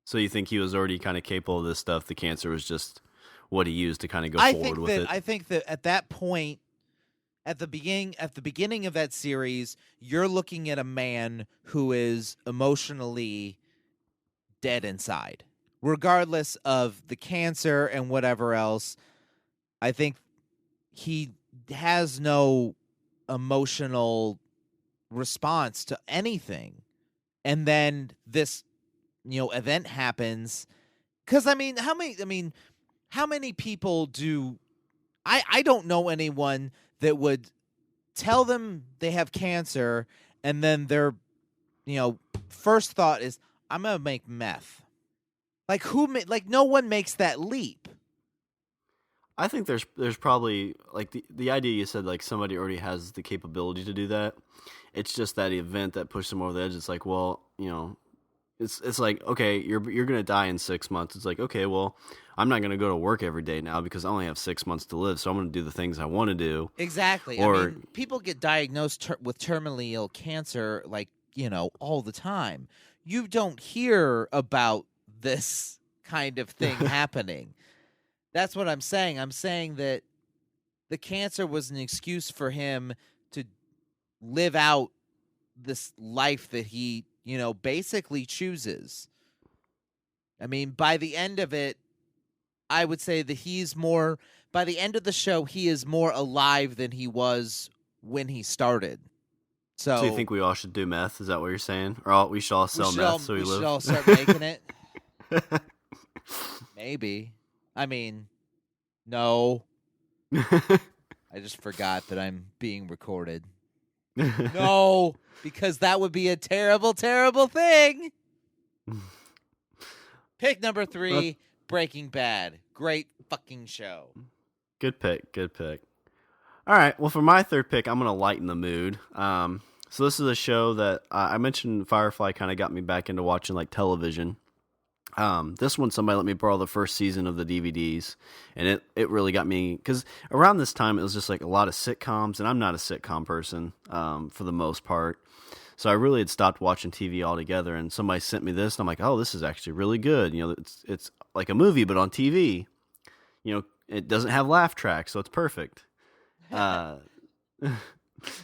So you think he was already kind of capable of this stuff? The cancer was just what he used to kind of go forward with it. I think that at that point, at the beginning of that series, you're looking at a man who is emotionally dead inside, regardless of the cancer and whatever else. I think he has no emotional response to anything, and then this event happens. Because how many people do I don't know anyone that would tell them they have cancer and then their first thought is, I'm gonna make meth. Like no one makes that leap. I think there's probably like the idea you said, like somebody already has the capability to do that. It's just that event that pushed them over the edge. It's like, well, it's like, okay, you're gonna die in 6 months. It's like, okay, well, I'm not gonna go to work every day now because I only have 6 months to live, so I'm gonna do the things I want to do. Exactly. Or people get diagnosed with terminally ill cancer all the time. You don't hear about this kind of thing happening. That's what I'm saying. I'm saying that the cancer was an excuse for him to live out this life that he, basically chooses. I mean, by the end of it, I would say that by the end of the show, he is more alive than he was when he started. So you think we all should do meth? Is that what you're saying? Or we should all sell meth so we live? We should all start making it? Maybe. I mean, no. I just forgot that I'm being recorded. No, because that would be a terrible, terrible thing. Pick number 3, Breaking Bad. Great fucking show. Good pick. All right. Well, for my third pick, I'm gonna lighten the mood. So this is a show that I mentioned. Firefly kind of got me back into watching like television. This one, somebody let me borrow the first season of the DVDs, and it really got me because around this time it was just like a lot of sitcoms, and I'm not a sitcom person for the most part. So I really had stopped watching TV altogether, and somebody sent me this, and I'm like, oh, this is actually really good. You know, it's like a movie but on TV. You know, it doesn't have laugh tracks, so it's perfect. Uh,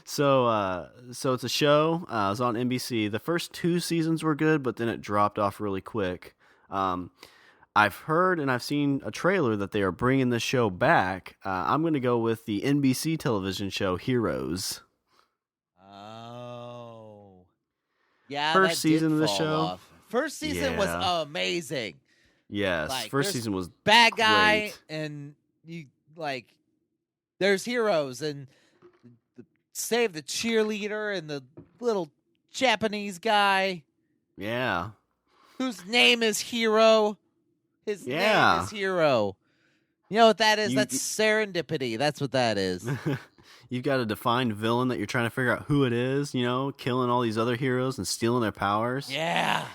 so it's a show. It was on NBC. The first two seasons were good, but then it dropped off really quick. Um, I've heard and I've seen a trailer that they are bringing the show back. I'm going to go with the NBC television show Heroes. Oh, yeah, First that did season of the fall show. off. First season was Yeah. amazing. Yes, Like, first there's season was bad guy, great. and you like there's heroes and save the cheerleader and the little Japanese guy Yeah. whose name is Hero. His name Yeah. is Hero. You know what that is? You- That's serendipity. That's what that is. You've got a defined villain that you're trying to figure out who it is, you know, killing all these other heroes and stealing their powers. Yeah.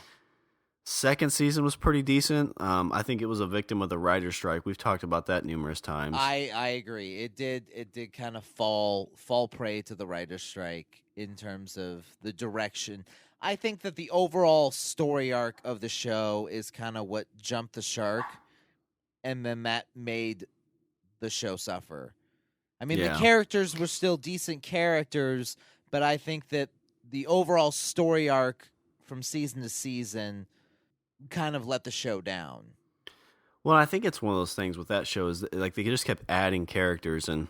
Second season was pretty decent. I think it was a victim of the writer's strike. We've talked about that numerous times. I agree. It did kind of fall prey to the writer's strike in terms of the direction. I think that the overall story arc of the show is kind of what jumped the shark, and then that made the show suffer. I mean, Yeah. the characters were still decent characters, but I think that the overall story arc from season to season kind of let the show down. Well, I think it's one of those things with that show is that, like they just kept adding characters, and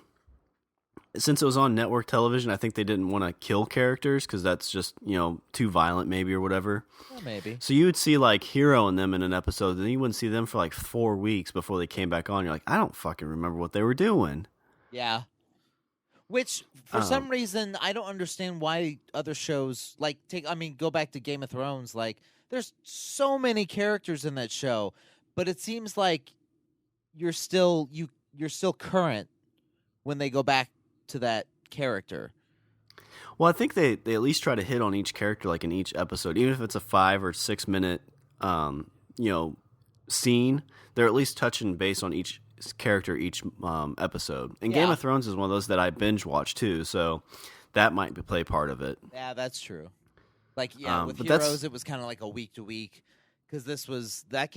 since it was on network television, I think they didn't want to kill characters because that's just too violent, maybe or whatever. Well, maybe. So you would see like Hero and them in an episode, then you wouldn't see them for like 4 weeks before they came back on. You're like, I don't fucking remember what they were doing. Yeah. Which, for some reason, I don't understand why other shows go back to Game of Thrones. Like, there's so many characters in that show, but it seems like you're still current when they go back to that character. Well, I think they at least try to hit on each character like in each episode, even if it's a 5 or 6 minute, scene. They're at least touching base on each character each episode. And Game Yeah. of Thrones is one of those that I binge watch too, so that might play part of it. Yeah, that's true. Like, with but that's- Heroes, it was kind of like a week to week because this was pre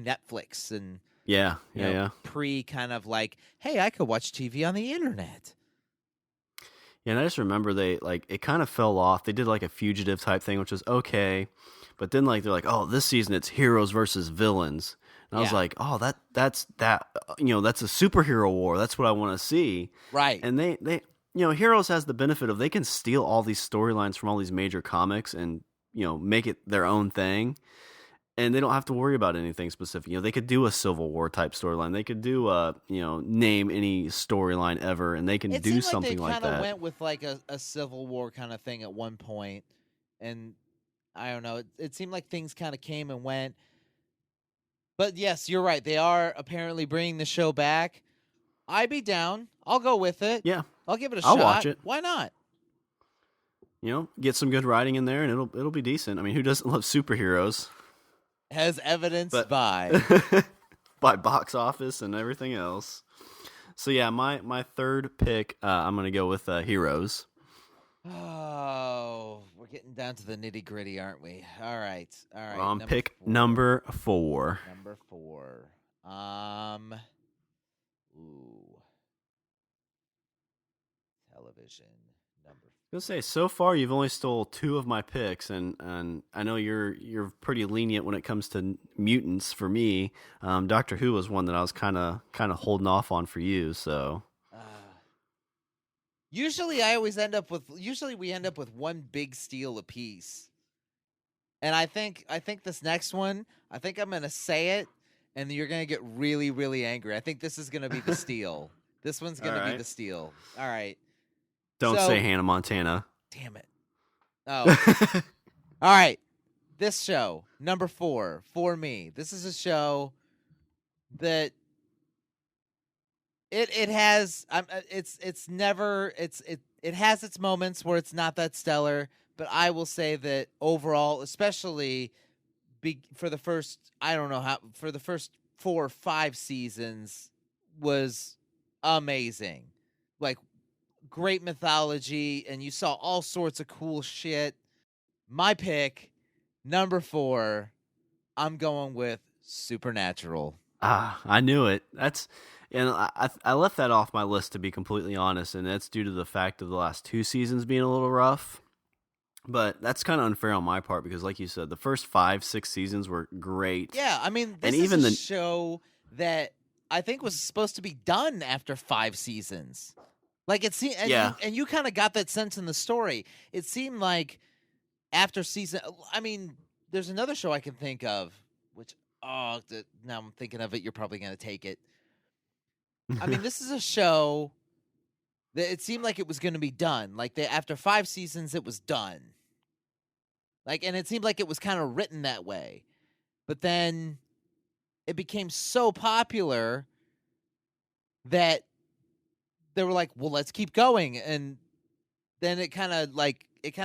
Netflix and Yeah, you know, yeah. pre kind of like, hey, I could watch TV on the internet. Yeah, and I just remember it kind of fell off. They did like a fugitive type thing, which was okay, but then they're like, oh, this season it's heroes versus villains, and I was Yeah. like, oh, that's a superhero war. That's what I want to see. Right. And they Heroes has the benefit of they can steal all these storylines from all these major comics and make it their own thing. And they don't have to worry about anything specific. They could do a Civil War type storyline. They could do name any storyline ever, and they can It do seemed something like like they kind of that. went with like a Civil War kind of thing at one point, and I don't know. It seemed like things kind of came and went. But yes, you're right. They are apparently bringing the show back. I'd be down. I'll go with it. Yeah, I'll give it a I'll shot. watch it. Why not? Get some good writing in there, and it'll be decent. I mean, who doesn't love superheroes? As evidenced But- by. By box office and everything else. So yeah, my third pick, I'm gonna go with Heroes. Oh, we're getting down to the nitty gritty, aren't we? All right. We're on number pick 4. number 4. Number 4. Ooh. Television. Number I was gonna say, so far you've only stole 2 of my picks, and I know you're pretty lenient when it comes to mutants. For me, Doctor Who was one that I was kind of holding off on for you. So Usually we end up with one big steal apiece. And I think this next one, I think I'm gonna say it, and you're gonna get really, really angry. I think this is gonna be the steal. This one's gonna be Alright. the steal. All right. don't So- say Hannah Montana. Damn it. Oh. All right. This show, number 4, for me. This is a show that It has it's never it has its moments where it's not that stellar, but I will say that overall, especially for the first, I don't know how, for the first 4 or 5 seasons, was amazing. Like, great mythology, and you saw all sorts of cool shit. My pick, number 4, I'm going with Supernatural. Ah, I knew it. And I left that off my list, to be completely honest, and that's due to the fact of the last 2 seasons being a little rough. But that's kind of unfair on my part because, like you said, the first 5, 6 seasons were great. Yeah, I mean, this And is even a show that I think was supposed to be done after 5 seasons. Like, it seemed, Yeah. and you kind of got that sense in the story. It seemed like after season, I mean, there's another show I can think of, which, now I'm thinking of it, you're probably going to take it. I mean, this is a show that it seemed like it was going to be done. Like, after 5 seasons, it was done. Like, and it seemed like it was kind of written that way. But then it became so popular that they were like, well, let's keep going. And then it kind of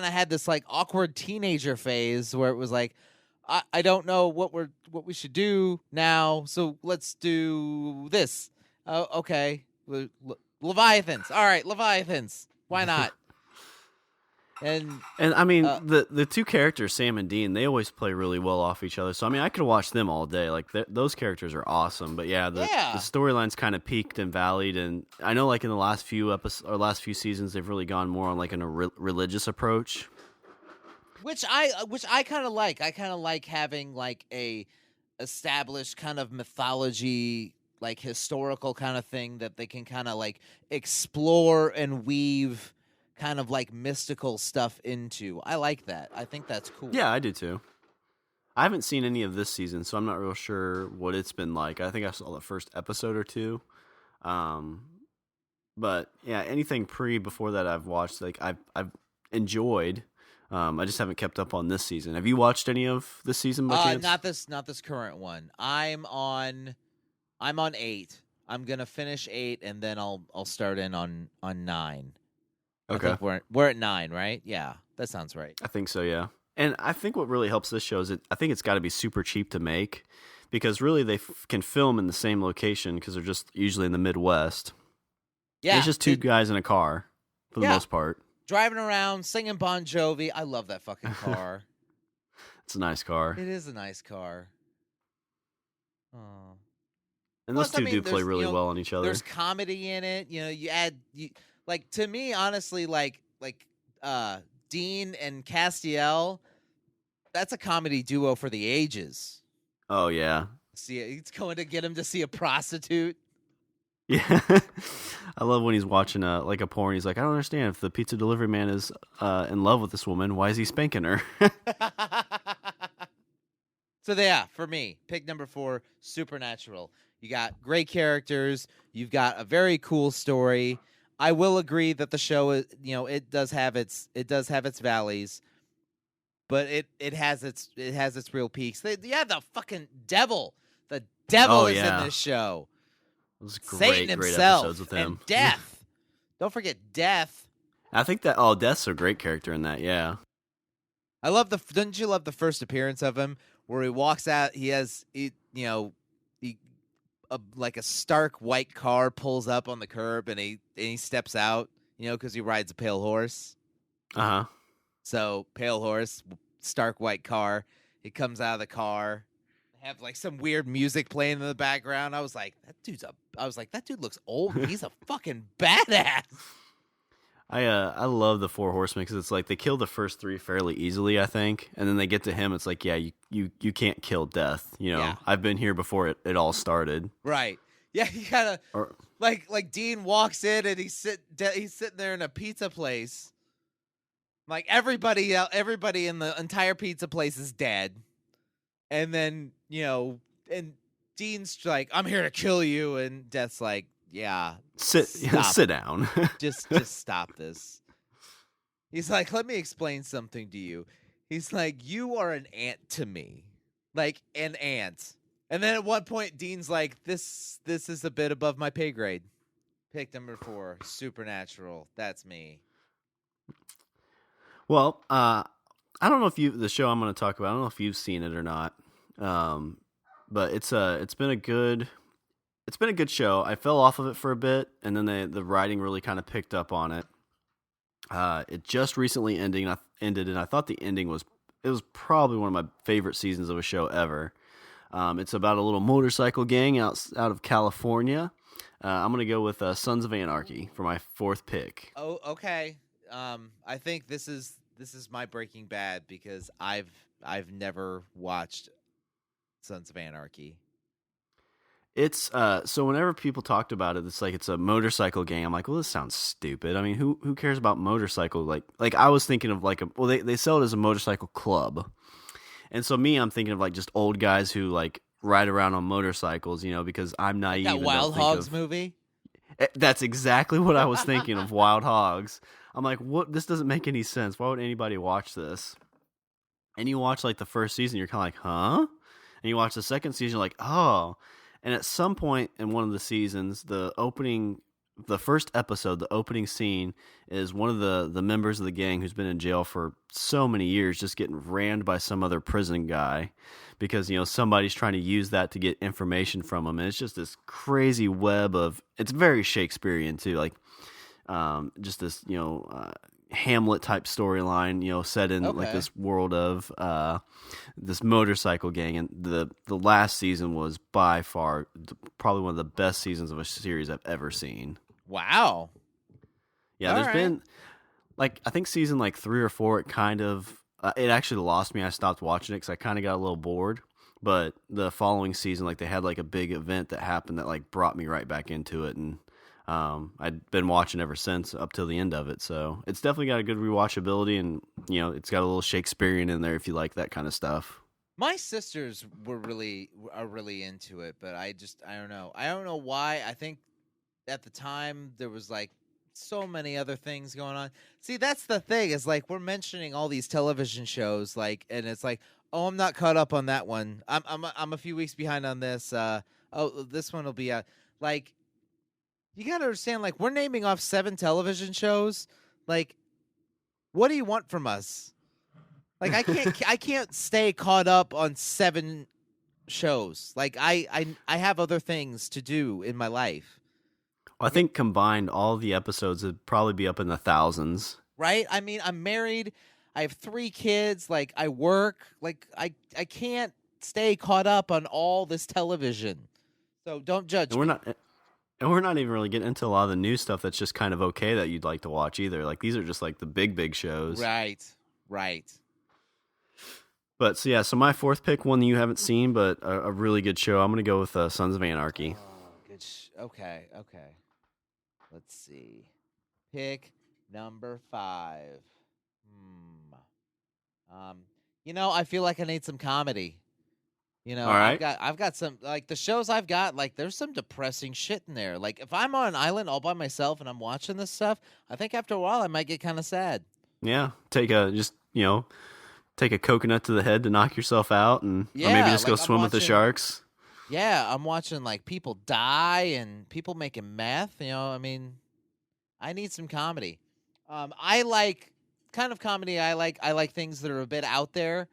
had this like awkward teenager phase where it was like, I don't know what we should do now, so let's do this. Okay. Leviathans. All right, Leviathans. Why not? And I mean, the two characters, Sam and Dean, they always play really well off each other. So I mean, I could watch them all day. Like those characters are awesome. But yeah, the storylines kind of peaked and valleyed. And I know, like in the last few last few seasons, they've really gone more on like a religious approach, which I kind of like. I kind of like having like a established kind of mythology, like historical kind of thing that they can kind of like explore and weave kind of like mystical stuff into. I like that. I think that's cool. Yeah, I do too. I haven't seen any of this season, so I'm not real sure what it's been like. I think I saw the first episode or two. But yeah, anything before that I've watched, like I've enjoyed. I just haven't kept up on this season. Have you watched any of this season by chance? Not this current one. I'm on 8. I'm gonna finish 8, and then I'll start in on 9. Okay. I think we're at 9, right? Yeah, that sounds right. I think so, yeah. And I think what really helps this show is I think it's got to be super cheap to make because really they can film in the same location because they're just usually in the Midwest. Yeah. It's just two guys in a car for the most part. Driving around, singing Bon Jovi. I love that fucking car. It's a nice car. It is a nice car. Oh. And those two do play really well on each other. There's comedy in it. Like, to me, honestly, like Dean and Castiel, that's a comedy duo for the ages. Oh yeah. See, he's going to get him to see a prostitute. Yeah, I love when he's watching a porn. He's like, I don't understand if the pizza delivery man is in love with this woman. Why is he spanking her? So yeah, for me, pick number 4, Supernatural. You got great characters. You've got a very cool story. I will agree that the show is, it does have its valleys, but it has its real peaks. The fucking devil. The devil is in this show. It was Satan great himself episodes with him. And Death. Don't forget Death. I think that Death's a great character in that. Yeah. I love didn't you love the first appearance of him where he walks out? Like a stark white car pulls up on the curb and he steps out, because he rides a pale horse. Uh-huh. So pale horse, stark white car. He comes out of the car, have like some weird music playing in the background. I was like, that dude looks old. He's a fucking badass. I love the Four Horsemen because it's like they kill the first 3 fairly easily, I think, and then they get to him. It's like, yeah, you can't kill Death. Yeah. I've been here before it all started. Right. Yeah, he kind of like Dean walks in and he's sitting there in a pizza place. Like everybody in the entire pizza place is dead, and then and Dean's like, I'm here to kill you, and Death's like, yeah, sit down. just stop this. He's like, let me explain something to you. He's like, you are an ant to me, like an ant. And then at one point, Dean's like, this is a bit above my pay grade. Pick number 4, Supernatural. That's me. Well, I don't know if the show I'm going to talk about. I don't know if you've seen it or not, but it's been a good show. I fell off of it for a bit, and then the writing really kind of picked up on it. It just recently ended, and I thought the ending was probably one of my favorite seasons of a show ever. It's about a little motorcycle gang out of California. I'm gonna go with Sons of Anarchy for my 4th pick. Oh, okay. I think this is my Breaking Bad because I've never watched Sons of Anarchy. It's so whenever people talked about it, it's like it's a motorcycle gang. I'm like, well, this sounds stupid. I mean, who cares about motorcycle? Like I was thinking of like they sell it as a motorcycle club, and so I'm thinking of like just old guys who like ride around on motorcycles, because I'm naive. That Wild Hogs movie. That's exactly what I was thinking of. Wild Hogs. I'm like, what? This doesn't make any sense. Why would anybody watch this? And you watch like the first season, you're kind of like, huh? And you watch the second season, you're like, oh. And at some point in one of the seasons, the first episode, the opening scene is one of the members of the gang who's been in jail for so many years just getting rammed by some other prison guy because, somebody's trying to use that to get information from him. And it's just this crazy web of, it's very Shakespearean too. Like, just this, Hamlet type storyline, set in like this world of this motorcycle gang, and the last season was by far probably one of the best seasons of a series I've ever seen. Wow. Yeah, there's been like I think season like 3 or 4. It kind of it actually lost me. I stopped watching it because I kind of got a little bored. But the following season, like they had like a big event that happened that like brought me right back into it, and I'd been watching ever since up till the end of it. So it's definitely got a good rewatchability, and it's got a little Shakespearean in there if you like that kind of stuff. My sisters are really into it, but I don't know. I don't know why. I think at the time there was like so many other things going on. See, that's the thing is like we're mentioning all these television shows, like, and it's like, oh, I'm not caught up on that one. I'm a few weeks behind on this. This one will be like. You gotta understand, like, we're naming off 7 television shows. Like, what do you want from us? Like, I can't stay caught up on 7 shows. Like, I have other things to do in my life. Well, I think combined, all the episodes would probably be up in the thousands. Right? I mean, I'm married. I have 3 kids. Like, I work. Like, I can't stay caught up on all this television. So don't judge me. And we're not even really getting into a lot of the new stuff that's just kind of okay that you'd like to watch either. Like these are just like the big shows. Right. But so my 4th pick, one that you haven't seen, but a really good show. I'm going to go with Sons of Anarchy. Oh, good. Okay. Let's see. Pick number 5. I feel like I need some comedy. All right. I've got some, like, the shows I've got, like, there's some depressing shit in there. Like, if I'm on an island all by myself and I'm watching this stuff, I think after a while I might get kind of sad. Yeah, take a coconut to the head to knock yourself out, and or maybe just go swim with the sharks. Yeah, I'm watching, like, people die and people making meth. I mean, I need some comedy. I like kind of comedy. I like things that are a bit out there,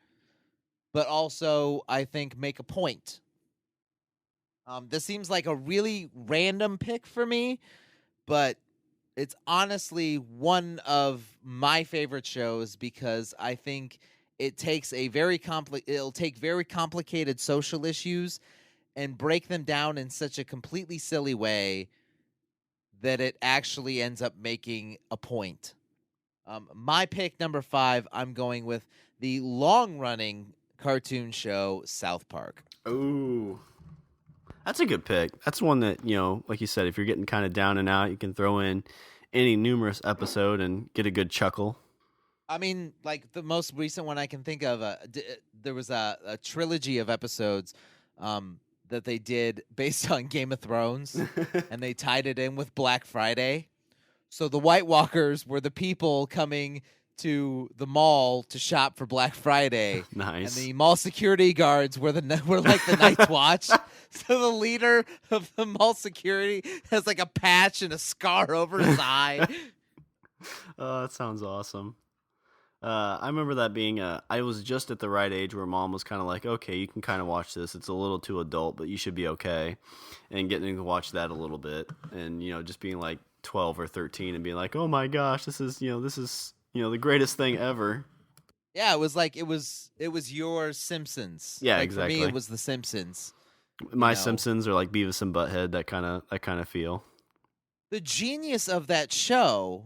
but also I think make a point. This seems like a really random pick for me, but it's honestly one of my favorite shows because I think it takes it'll take very complicated social issues and break them down in such a completely silly way that it actually ends up making a point. My pick number 5, I'm going with the long-running cartoon show South Park. Ooh, that's a good pick. That's one that, like you said, if you're getting kind of down and out, you can throw in any numerous episode and get a good chuckle. I mean, like the most recent one I can think of, there was a trilogy of episodes that they did based on Game of Thrones, and they tied it in with Black Friday. So the White Walkers were the people coming to the mall to shop for Black Friday. Nice. And the mall security guards were like the Night's Watch. So the leader of the mall security has like a patch and a scar over his eye. Oh, that sounds awesome. I remember that being I was just at the right age where mom was kind of like, okay, you can kind of watch this. It's a little too adult, but you should be okay. And getting to watch that a little bit, and just being like 12 or 13 and being like, oh my gosh, this is the greatest thing ever. Yeah, it was like it was your Simpsons. Yeah, like, exactly. For me, it was the Simpsons. My Simpsons are like Beavis and Butthead, that kind of feel. The genius of that show,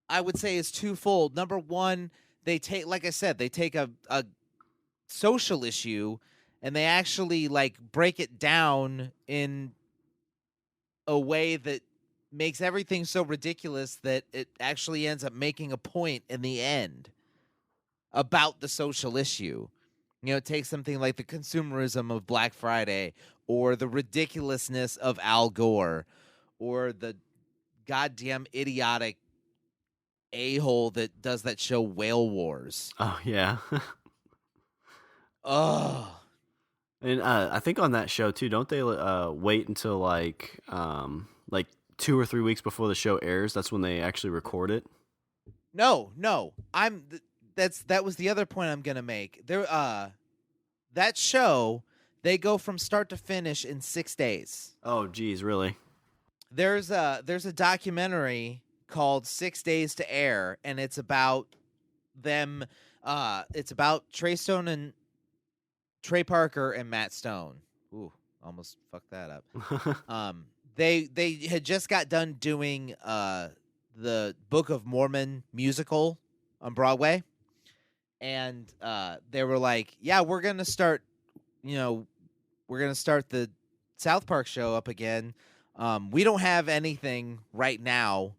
I would say, is twofold. Number one, they take, like I said, they take a social issue and they actually like break it down in a way that makes everything so ridiculous that it actually ends up making a point in the end about the social issue. Take something like the consumerism of Black Friday, or the ridiculousness of Al Gore, or the goddamn idiotic a-hole that does that show Whale Wars. Oh, yeah. Oh. And I think on that show, too, don't they wait until like 2 or 3 weeks before the show airs? That's when they actually record it? No. That was the other point I'm going to make. That show, they go from start to finish in 6 days. Oh, geez, really? There's a documentary called 6 Days to Air, and it's about them. It's about Trey Parker and Matt Stone. Ooh, almost fucked that up. They had just got done doing the Book of Mormon musical on Broadway, and they were like, "Yeah, we're gonna start the South Park show up again. We don't have anything right now.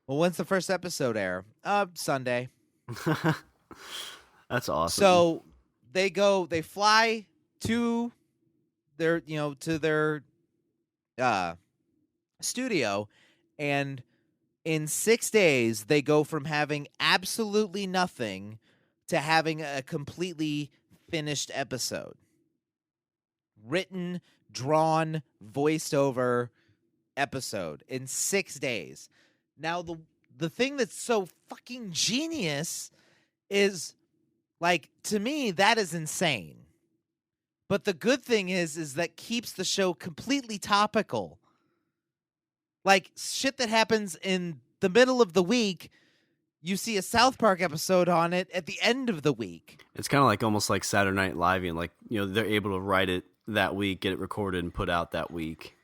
Well, when's the first episode air? Sunday." That's awesome. So they fly to their studio, and in 6 days they go from having absolutely nothing to having a completely finished episode. Written, drawn, voiced over episode in 6 days. Now the thing that's so fucking genius is, like, to me, that is insane. But the good thing is that keeps the show completely topical. Like, shit that happens in the middle of the week, you see a South Park episode on it at the end of the week. It's kind of like almost like Saturday Night Live, and like, they're able to write it that week, get it recorded, and put out that week.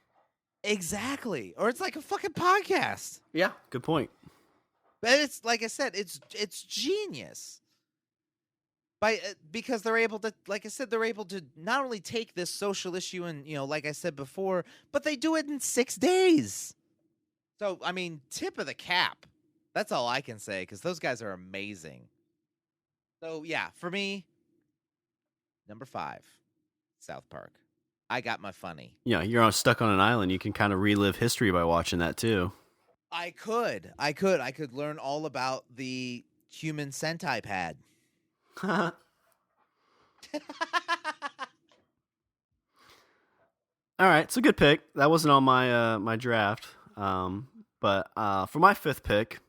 Exactly. Or it's like a fucking podcast. Yeah, good point. But it's, like I said, it's genius. Because they're able to, like I said, they're able to not only take this social issue and, like I said before, but they do it in 6 days. So, I mean, tip of the cap. That's all I can say, because those guys are amazing. So, yeah, for me, number 5, South Park. I got my funny. Yeah, you're stuck on an island. You can kind of relive history by watching that, too. I could learn all about the human Sentai pad. All right, it's a good pick. That wasn't on my draft, but for my 5th pick,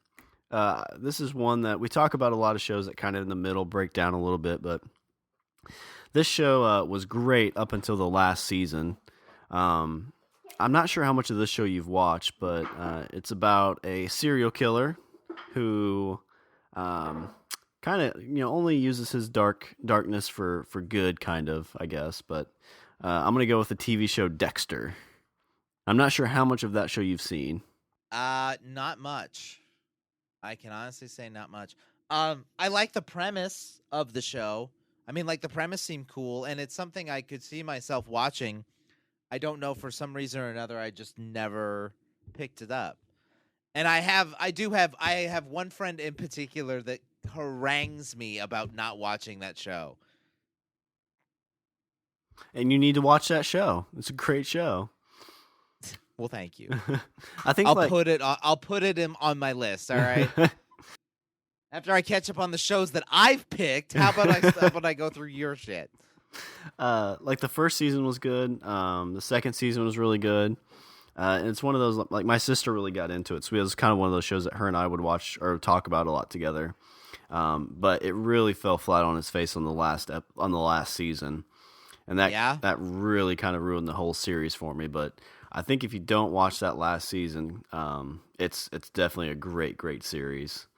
this is one that we talk about a lot of shows that kind of in the middle break down a little bit, but this show was great up until the last season. I'm not sure how much of this show you've watched, but it's about a serial killer who kind of only uses his darkness for good, kind of, I guess. But I'm gonna go with the TV show Dexter. I'm not sure how much of that show you've seen. Not much. I can honestly say not much. I like the premise of the show. I mean, like, the premise seemed cool, and it's something I could see myself watching. I don't know, for some reason or another, I just never picked it up. And I have one friend in particular that harangues me about not watching that show. And you need to watch that show. It's a great show. Well, thank you. I think I'll put it on my list. All right. After I catch up on the shows that I've picked, how about I go through your shit? Like the first season was good. The second season was really good. And it's one of those, like, my sister really got into it, so it was kind of one of those shows that her and I would watch or talk about a lot together. But it really fell flat on its face on the last season, and that really kind of ruined the whole series for me. But I think if you don't watch that last season, it's definitely a great series.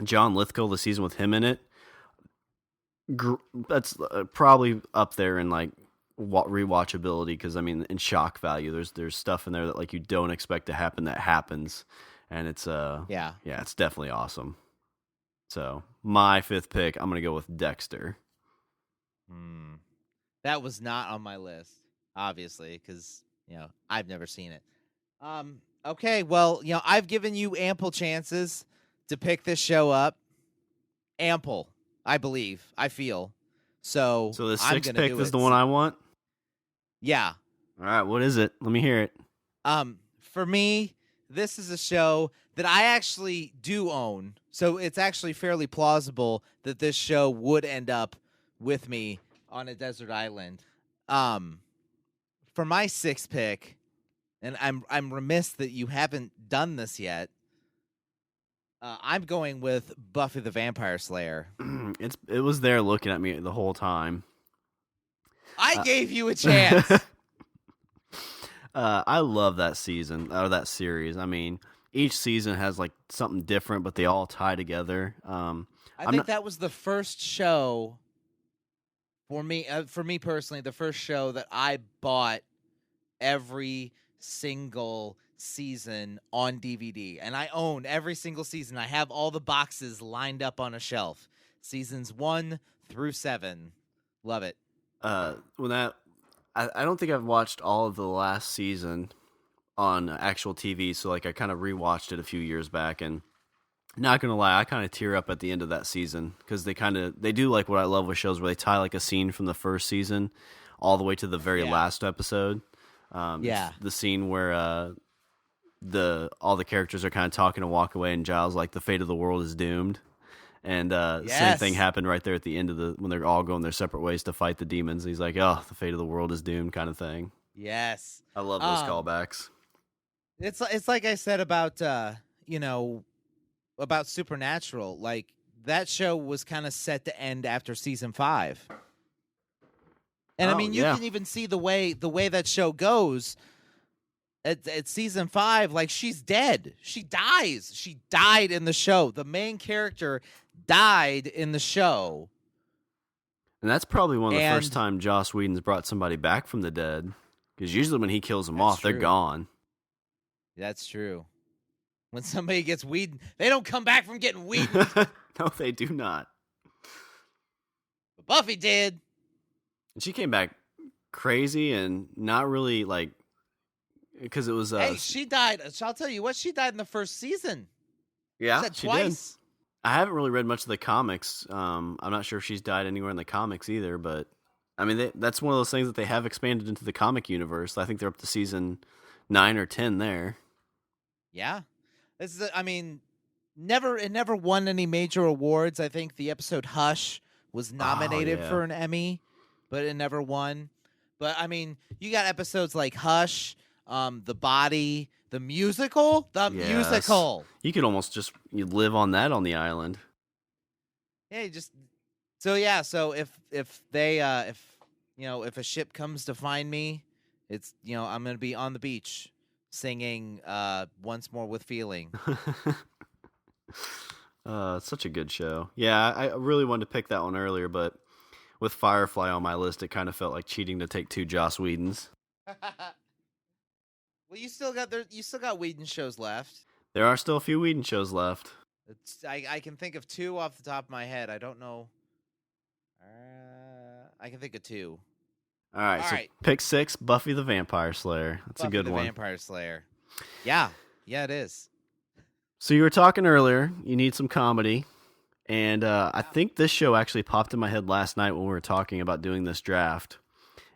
John Lithgow, the season with him in it, that's probably up there in like rewatchability, because I mean, in shock value, there's stuff in there that like you don't expect to happen that happens, and it's it's definitely awesome. So my fifth pick, I'm gonna go with Dexter. That was not on my list, obviously, because I've never seen it. Okay, well, I've given you ample chances to pick this show up. Ample, I believe, I feel. So the sixth pick is the one I want? Yeah. All right, what is it? Let me hear it. For me, this is a show that I actually do own. So it's actually fairly plausible that this show would end up with me on a desert island. For my sixth pick, and I'm remiss that you haven't done this yet, I'm going with Buffy the Vampire Slayer. It was there looking at me the whole time. I gave you a chance. I love that season, or that series. I mean, each season has like something different, but they all tie together. I think that was the first show for me personally, the first show that I bought every single season on DVD, and I own every single season. I have all the boxes lined up on a shelf. Seasons 1 through 7. Love it. I don't think I've watched all of the last season on actual TV, so like I kind of rewatched it a few years back, and not gonna lie, I kind of tear up at the end of that season, because they do like what I love with shows where they tie like a scene from the first season all the way to the very last episode. It's the scene where all the characters are kind of talking to walk away, and Giles like, the fate of the world is doomed. And same thing happened right there at the end of when they're all going their separate ways to fight the demons. He's like, "Oh, the fate of the world is doomed," kind of thing. Yes, I love those callbacks. It's like I said about about Supernatural. Like, that show was kind of set to end after season 5, and I mean, you can even see the way that show goes. At season 5, like, she's dead. She dies. She died in the show. The main character died in the show. And that's probably one of the first time Joss Whedon's brought somebody back from the dead. Because usually when he kills them off, they're gone. That's true. When somebody gets Whedon, they don't come back from getting Whedon. No, they do not. But Buffy did. And she came back crazy and not really, like, because it was... hey, she died. I'll tell you what, she died in the first season. Yeah, she twice. Did. I haven't really read much of the comics. I'm not sure if she's died anywhere in the comics either, but I mean, that's one of those things that they have expanded into the comic universe. I think they're up to season 9 or 10 there. Yeah. This is, I mean, it never won any major awards. I think the episode Hush was nominated for an Emmy, but it never won. But I mean, you got episodes like Hush, The Body, the musical. You could almost just live on that on the island. Yeah, so if a ship comes to find me, it's I'm gonna be on the beach singing Once More with Feeling. It's such a good show. Yeah, I really wanted to pick that one earlier, but with Firefly on my list, it kind of felt like cheating to take 2 Joss Whedons. Well, you still got Whedon shows left. There are still a few Whedon shows left. I can think of 2 off the top of my head. I don't know. I can think of 2. All right. Pick 6, Buffy the Vampire Slayer. That's a good one. Buffy the Vampire Slayer. Yeah, it is. So you were talking earlier, you need some comedy, and I think this show actually popped in my head last night when we were talking about doing this draft.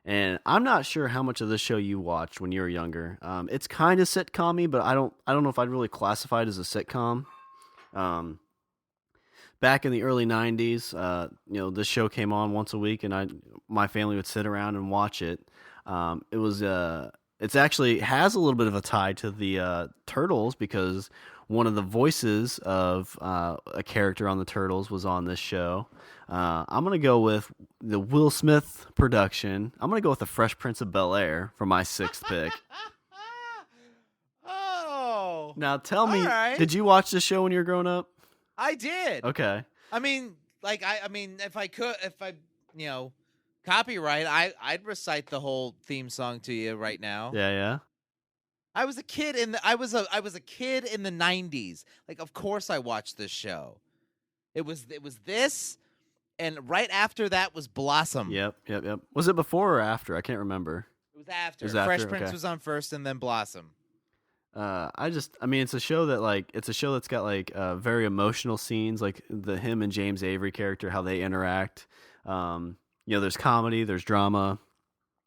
And I'm not sure how much of this show you watched when you were younger. It's kind of sitcom-y, but I don't know if I'd really classify it as a sitcom. back in the early '90s, this show came on once a week, and my family would sit around and watch it. It's actually has a little bit of a tie to the Turtles because one of the voices of a character on the Turtles was on this show. I'm gonna go with the Will Smith production. I'm gonna go with the Fresh Prince of Bel-Air for my 6th pick. Oh, Now tell me, right. Did you watch this show when you were growing up? I did. Okay. I mean, if I copyright, I'd recite the whole theme song to you right now. Yeah. I was a kid I was a kid in the 90s. Like, of course I watched this show. It was this, and right after that was Blossom. Yep. Was it before or after? I can't remember. It was after. Fresh Prince was on first, and then Blossom. It's a show that's got like very emotional scenes, like him and James Avery character, how they interact. There's comedy, there's drama.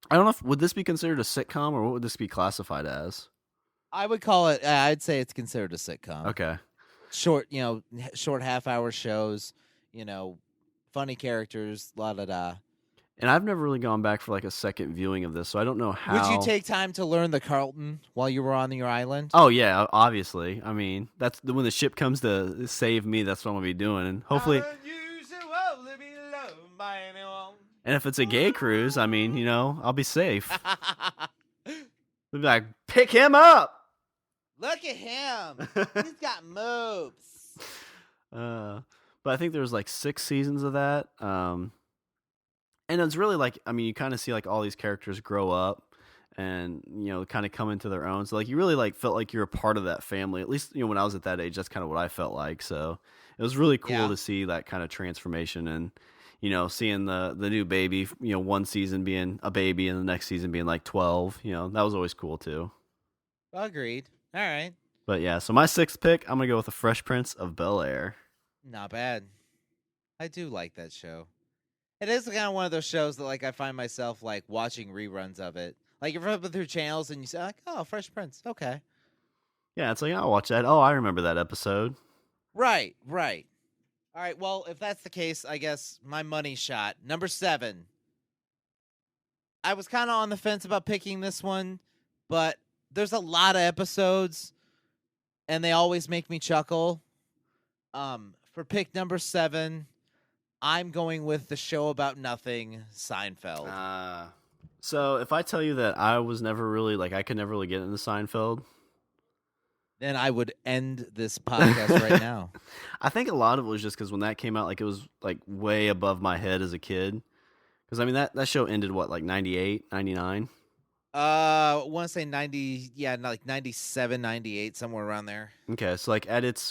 I don't know would this be considered a sitcom or what would this be classified as? I would call it. I'd say it's considered a sitcom. Okay. Short half-hour shows. Funny characters. La da da. And I've never really gone back for like a second viewing of this, so I don't know how. Would you take time to learn the Carlton while you were on your island? Oh yeah, obviously. I mean, that's when the ship comes to save me. That's what I'm gonna be doing, and hopefully. And if it's a gay cruise, I mean, I'll be safe. We'll be like, pick him up. Look at him. He's got moves. But I think there's like 6 seasons of that. And it's really like, I mean, you kind of see like all these characters grow up and, kind of come into their own. So like you really like felt like you're a part of that family. At least, when I was at that age, that's kind of what I felt like. So it was really cool to see that kind of transformation and, seeing the new baby, one season being a baby and the next season being like 12, that was always cool too. Agreed. All right. But yeah, so my 6th pick, I'm going to go with the Fresh Prince of Bel-Air. Not bad. I do like that show. It is kind of one of those shows that, like, I find myself, like, watching reruns of it. Like, you're flipping through channels and you say, like, oh, Fresh Prince. Okay. Yeah, it's like, I'll watch that. Oh, I remember that episode. Right. All right, well, if that's the case, I guess my money shot. Number 7. I was kind of on the fence about picking this one, but there's a lot of episodes, and they always make me chuckle. For pick number 7... I'm going with the show about nothing, Seinfeld. So if I tell you that I was never really, like, I could never really get into Seinfeld, then I would end this podcast right now. I think a lot of it was just because when that came out, like, it was, like, way above my head as a kid. Because, I mean, that show ended, what, like, 98, 99? I want to say 90, like 97, 98, somewhere around there. Okay, so like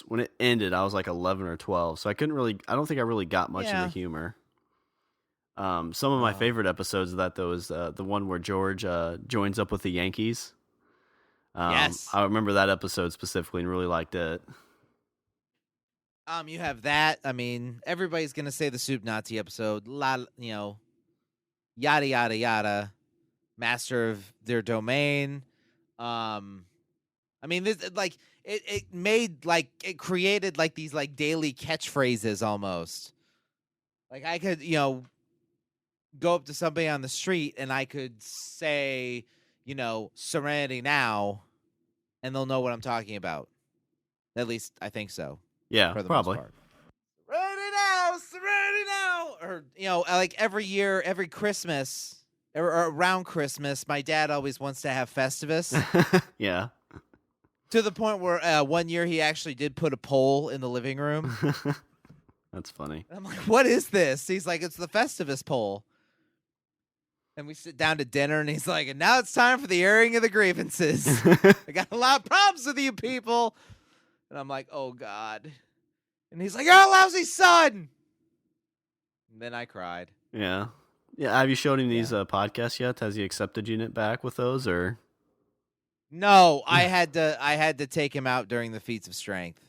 when it ended, I was like 11 or 12, so I don't think I really got much of the humor. Some of my favorite episodes of that though is the one where George joins up with the Yankees. Yes, I remember that episode specifically and really liked it. You have that. I mean, everybody's gonna say the Soup Nazi episode. Yada yada yada. Master of their domain. I mean, this like it created like these like daily catchphrases almost. Like I could, go up to somebody on the street and I could say, Serenity Now, and they'll know what I'm talking about. At least I think so. Yeah, for the probably. Most part. Serenity now, or like every year, every Christmas. Or around Christmas, my dad always wants to have Festivus. Yeah. To the point where one year he actually did put a pole in the living room. That's funny. And I'm like, what is this? He's like, it's the Festivus pole. And we sit down to dinner, and he's like, and now it's time for the airing of the grievances. I got a lot of problems with you people. And I'm like, oh, God. And he's like, you're a lousy son. And then I cried. Yeah. Yeah, have you showed him these podcasts yet? Has he accepted you back with those, or? No, I had to take him out during the feats of strength.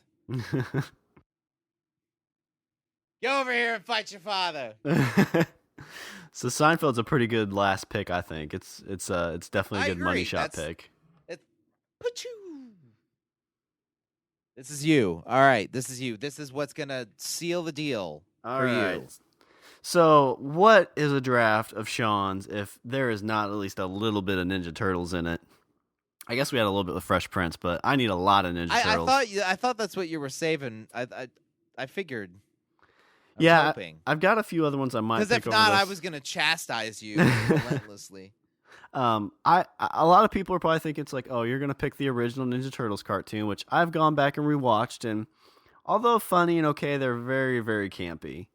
Go over here and fight your father. So Seinfeld's a pretty good last pick, I think. It's definitely a good money shot pick. Pachoo. This is you. All right, this is you. This is what's gonna seal the deal All for right. you. So, what is a draft of Sean's if there is not at least a little bit of Ninja Turtles in it? I guess we had a little bit of Fresh Prince, but I need a lot of Ninja Turtles. I thought that's what you were saving. I figured. I was Yeah, hoping. I've got a few other ones I might. Because if pick over not, I this. was gonna chastise you relentlessly. I a lot of people are probably thinking it's like, oh, you're gonna pick the original Ninja Turtles cartoon, which I've gone back and rewatched, and although funny and okay, they're very, very campy.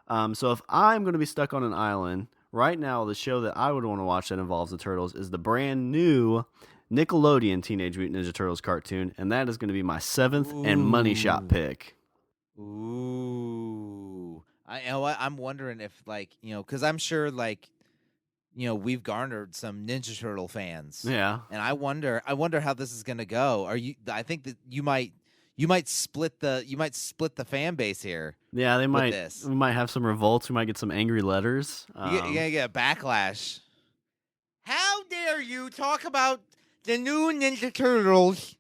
So if I'm gonna be stuck on an island right now, the show that I would want to watch that involves the turtles is the brand new Nickelodeon Teenage Mutant Ninja Turtles cartoon, and that is going to be my 7th and money shot pick. Ooh, you know what? I'm wondering if, like, because I'm sure, like, we've garnered some Ninja Turtle fans. Yeah, and I wonder how this is gonna go. I think that you might split the fan base here. yeah, they might. This. We might have some revolts. We might get some angry letters. You're gonna get a backlash. How dare you talk about the new Ninja Turtles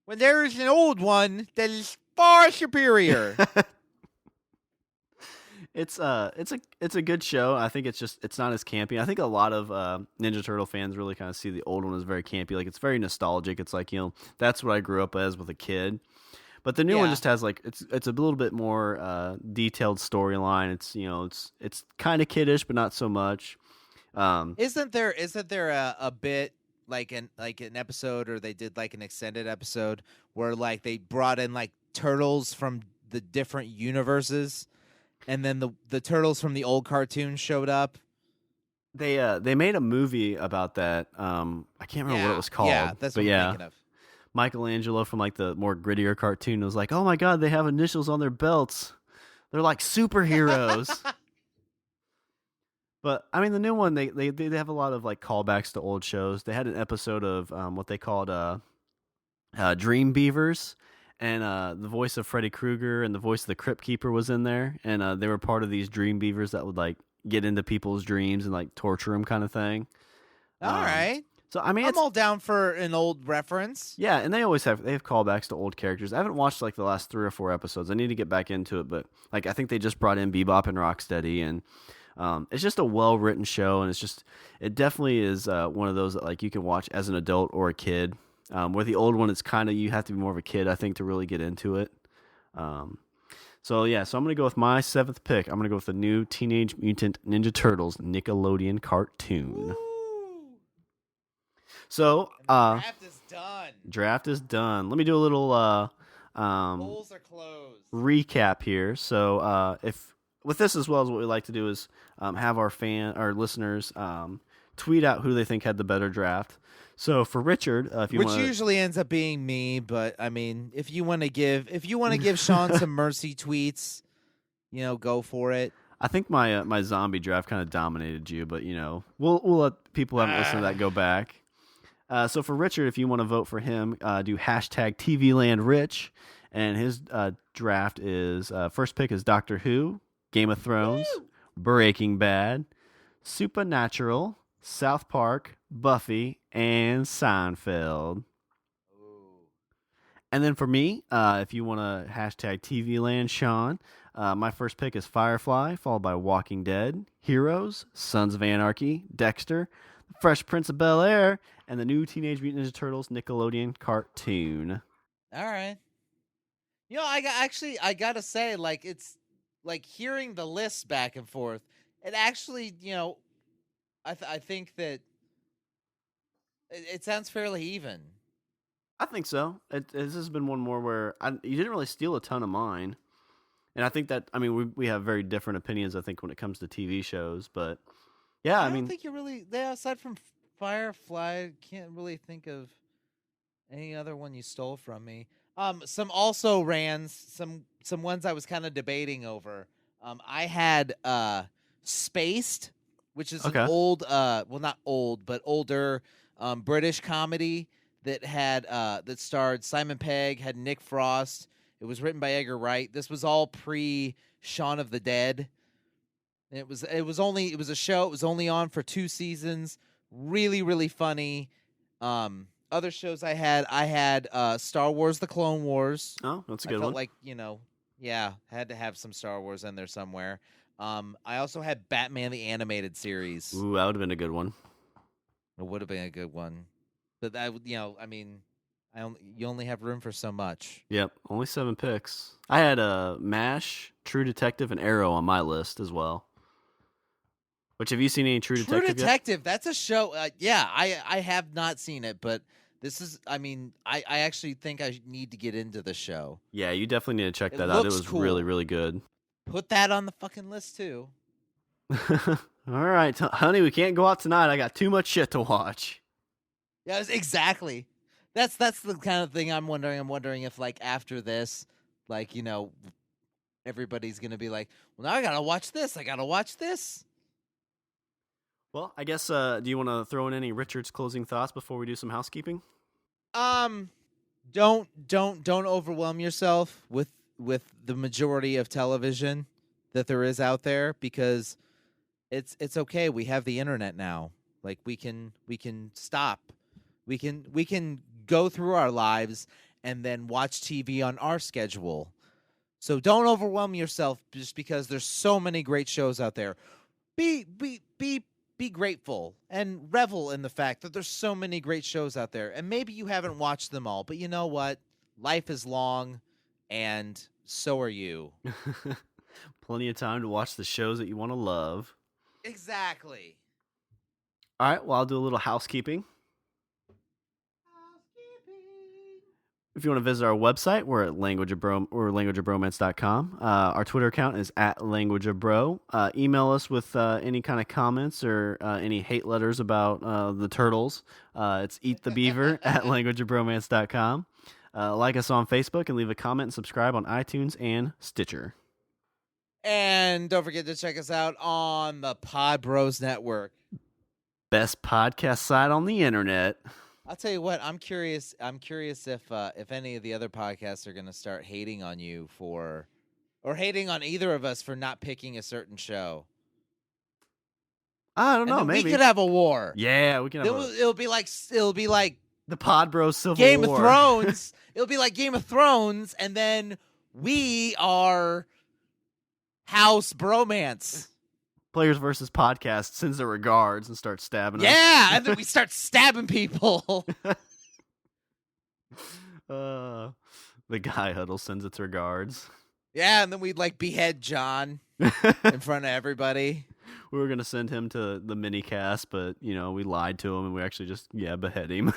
when there is an old one that is far superior? It's a good show. I think it's not as campy. I think a lot of Ninja Turtle fans really kind of see the old one as very campy. Like, it's very nostalgic. It's like, that's what I grew up as with a kid. But the new one just has, like, it's a little bit more detailed storyline. It's kind of kiddish, but not so much. Isn't there a bit like an episode, or they did like an extended episode where, like, they brought in, like, turtles from the different universes, and then the turtles from the old cartoon showed up? They made a movie about that. I can't remember what it was called. Yeah, that's what I'm thinking of. Michelangelo from, like, the more grittier cartoon was like, "Oh my god, they have initials on their belts. They're like superheroes." But I mean, the new one, they have a lot of, like, callbacks to old shows. They had an episode of what they called Dream Beavers, and the voice of Freddy Krueger and the voice of the Crypt Keeper was in there, and they were part of these Dream Beavers that would, like, get into people's dreams and, like, torture them, kind of thing. All right. So I mean, I'm all down for an old reference. Yeah, and they have callbacks to old characters. I haven't watched, like, the last 3 or 4 episodes. I need to get back into it, but, like, I think they just brought in Bebop and Rocksteady, and it's just a well written show, and it definitely is one of those that, like, you can watch as an adult or a kid. Where the old one, it's kind of, you have to be more of a kid, I think, to really get into it. So I'm gonna go with my 7th pick. I'm gonna go with the new Teenage Mutant Ninja Turtles Nickelodeon cartoon. Ooh. So draft is done. Draft is done. Let me do a little Polls are closed. recap here. So if with this as well, as what we like to do is have our listeners tweet out who they think had the better draft. So for Richard, which usually ends up being me, but I mean, if you want to give Sean some mercy tweets, go for it. I think my zombie draft kind of dominated you, but we'll let people who haven't listened to that go back. So for Richard, if you want to vote for him, do hashtag TVLandRich, and his draft is first pick is Doctor Who, Game of Thrones, Breaking Bad, Supernatural, South Park, Buffy, and Seinfeld. And then for me, if you want to hashtag TVLand Sean, my first pick is Firefly, followed by Walking Dead, Heroes, Sons of Anarchy, Dexter, Fresh Prince of Bel-Air, and the new Teenage Mutant Ninja Turtles Nickelodeon cartoon. All right. I gotta say, like, it's like hearing the lists back and forth. It actually, I think that it sounds fairly even. I think so. This has been one more where you didn't really steal a ton of mine. And I think that, I mean, we have very different opinions, I think, when it comes to TV shows. But, yeah, I mean, don't think you really, aside from Firefly, I can't really think of any other one you stole from me. Some also rans, some ones I was kind of debating over. I had Spaced, which is an old, well, not old, but older British comedy that had that starred Simon Pegg, had Nick Frost. It was written by Edgar Wright. This was all pre Shaun of the Dead. It was a show. It was only on for 2 seasons. Really, really funny. other shows I had Star Wars: The Clone Wars. Oh, that's a I good felt one. like, yeah, had to have some Star Wars in there somewhere. I also had Batman the Animated Series. Ooh, that would have been a good one. It would have been a good one, but I mean, you only have room for so much. Yep, only 7 picks. I had MASH, True Detective, and Arrow on my list as well. Which, have you seen any True Detective yet? Detective, that's a show. Yeah, I have not seen it, but this is. I mean, I actually think I need to get into the show. Yeah, you definitely need to check It that out. It looks was cool. really, really good. Put that on the fucking list too. All right, honey, we can't go out tonight. I got too much shit to watch. Yeah, exactly. That's the kind of thing I'm wondering. I'm wondering if, like, after this, like, everybody's gonna be like, well, now I gotta watch this. I gotta watch this. Well, I guess, do you want to throw in any Richard's closing thoughts before we do some housekeeping? Don't overwhelm yourself with the majority of television that there is out there, because it's okay. We have the internet now. Like, we can stop. We can go through our lives and then watch TV on our schedule. So don't overwhelm yourself just because there's so many great shows out there. Be grateful and revel in the fact that there's so many great shows out there. And maybe you haven't watched them all, but you know what? Life is long, and so are you. Plenty of time to watch the shows that you want to love. Exactly. All right, well, I'll do a little housekeeping. If you want to visit our website, we're at languageofbromance.com. Our Twitter account is at languageofbro. Email us with any kind of comments or any hate letters about the turtles. It's eatthebeaver at languageofbromance.com. Like us on Facebook and leave a comment and subscribe on iTunes and Stitcher. And don't forget to check us out on the Pod Bros Network. Best podcast site on the internet. I'll tell you what, I'm curious if any of the other podcasts are going to start hating on you or hating on either of us for not picking a certain show. I don't know, maybe we could have a war. Yeah, we can have it'll be like the Pod Bros Civil Game War. of Thrones. It'll be like Game of Thrones, and then we are House Bromance. Players versus Podcast sends their regards and starts stabbing us. Yeah, and then we start stabbing people. The Guy Huddle sends its regards. Yeah, and then we'd behead John in front of everybody. We were going to send him to the mini cast, but, we lied to him and we actually just, behead him.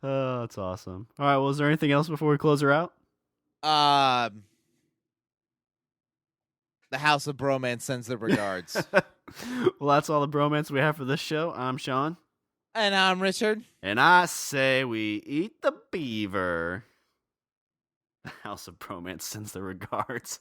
Oh, that's awesome. All right, well, is there anything else before we close her out? The House of Bromance sends their regards. Well, that's all the bromance we have for this show. I'm Sean. And I'm Richard. And I say we eat the beaver. The House of Bromance sends their regards.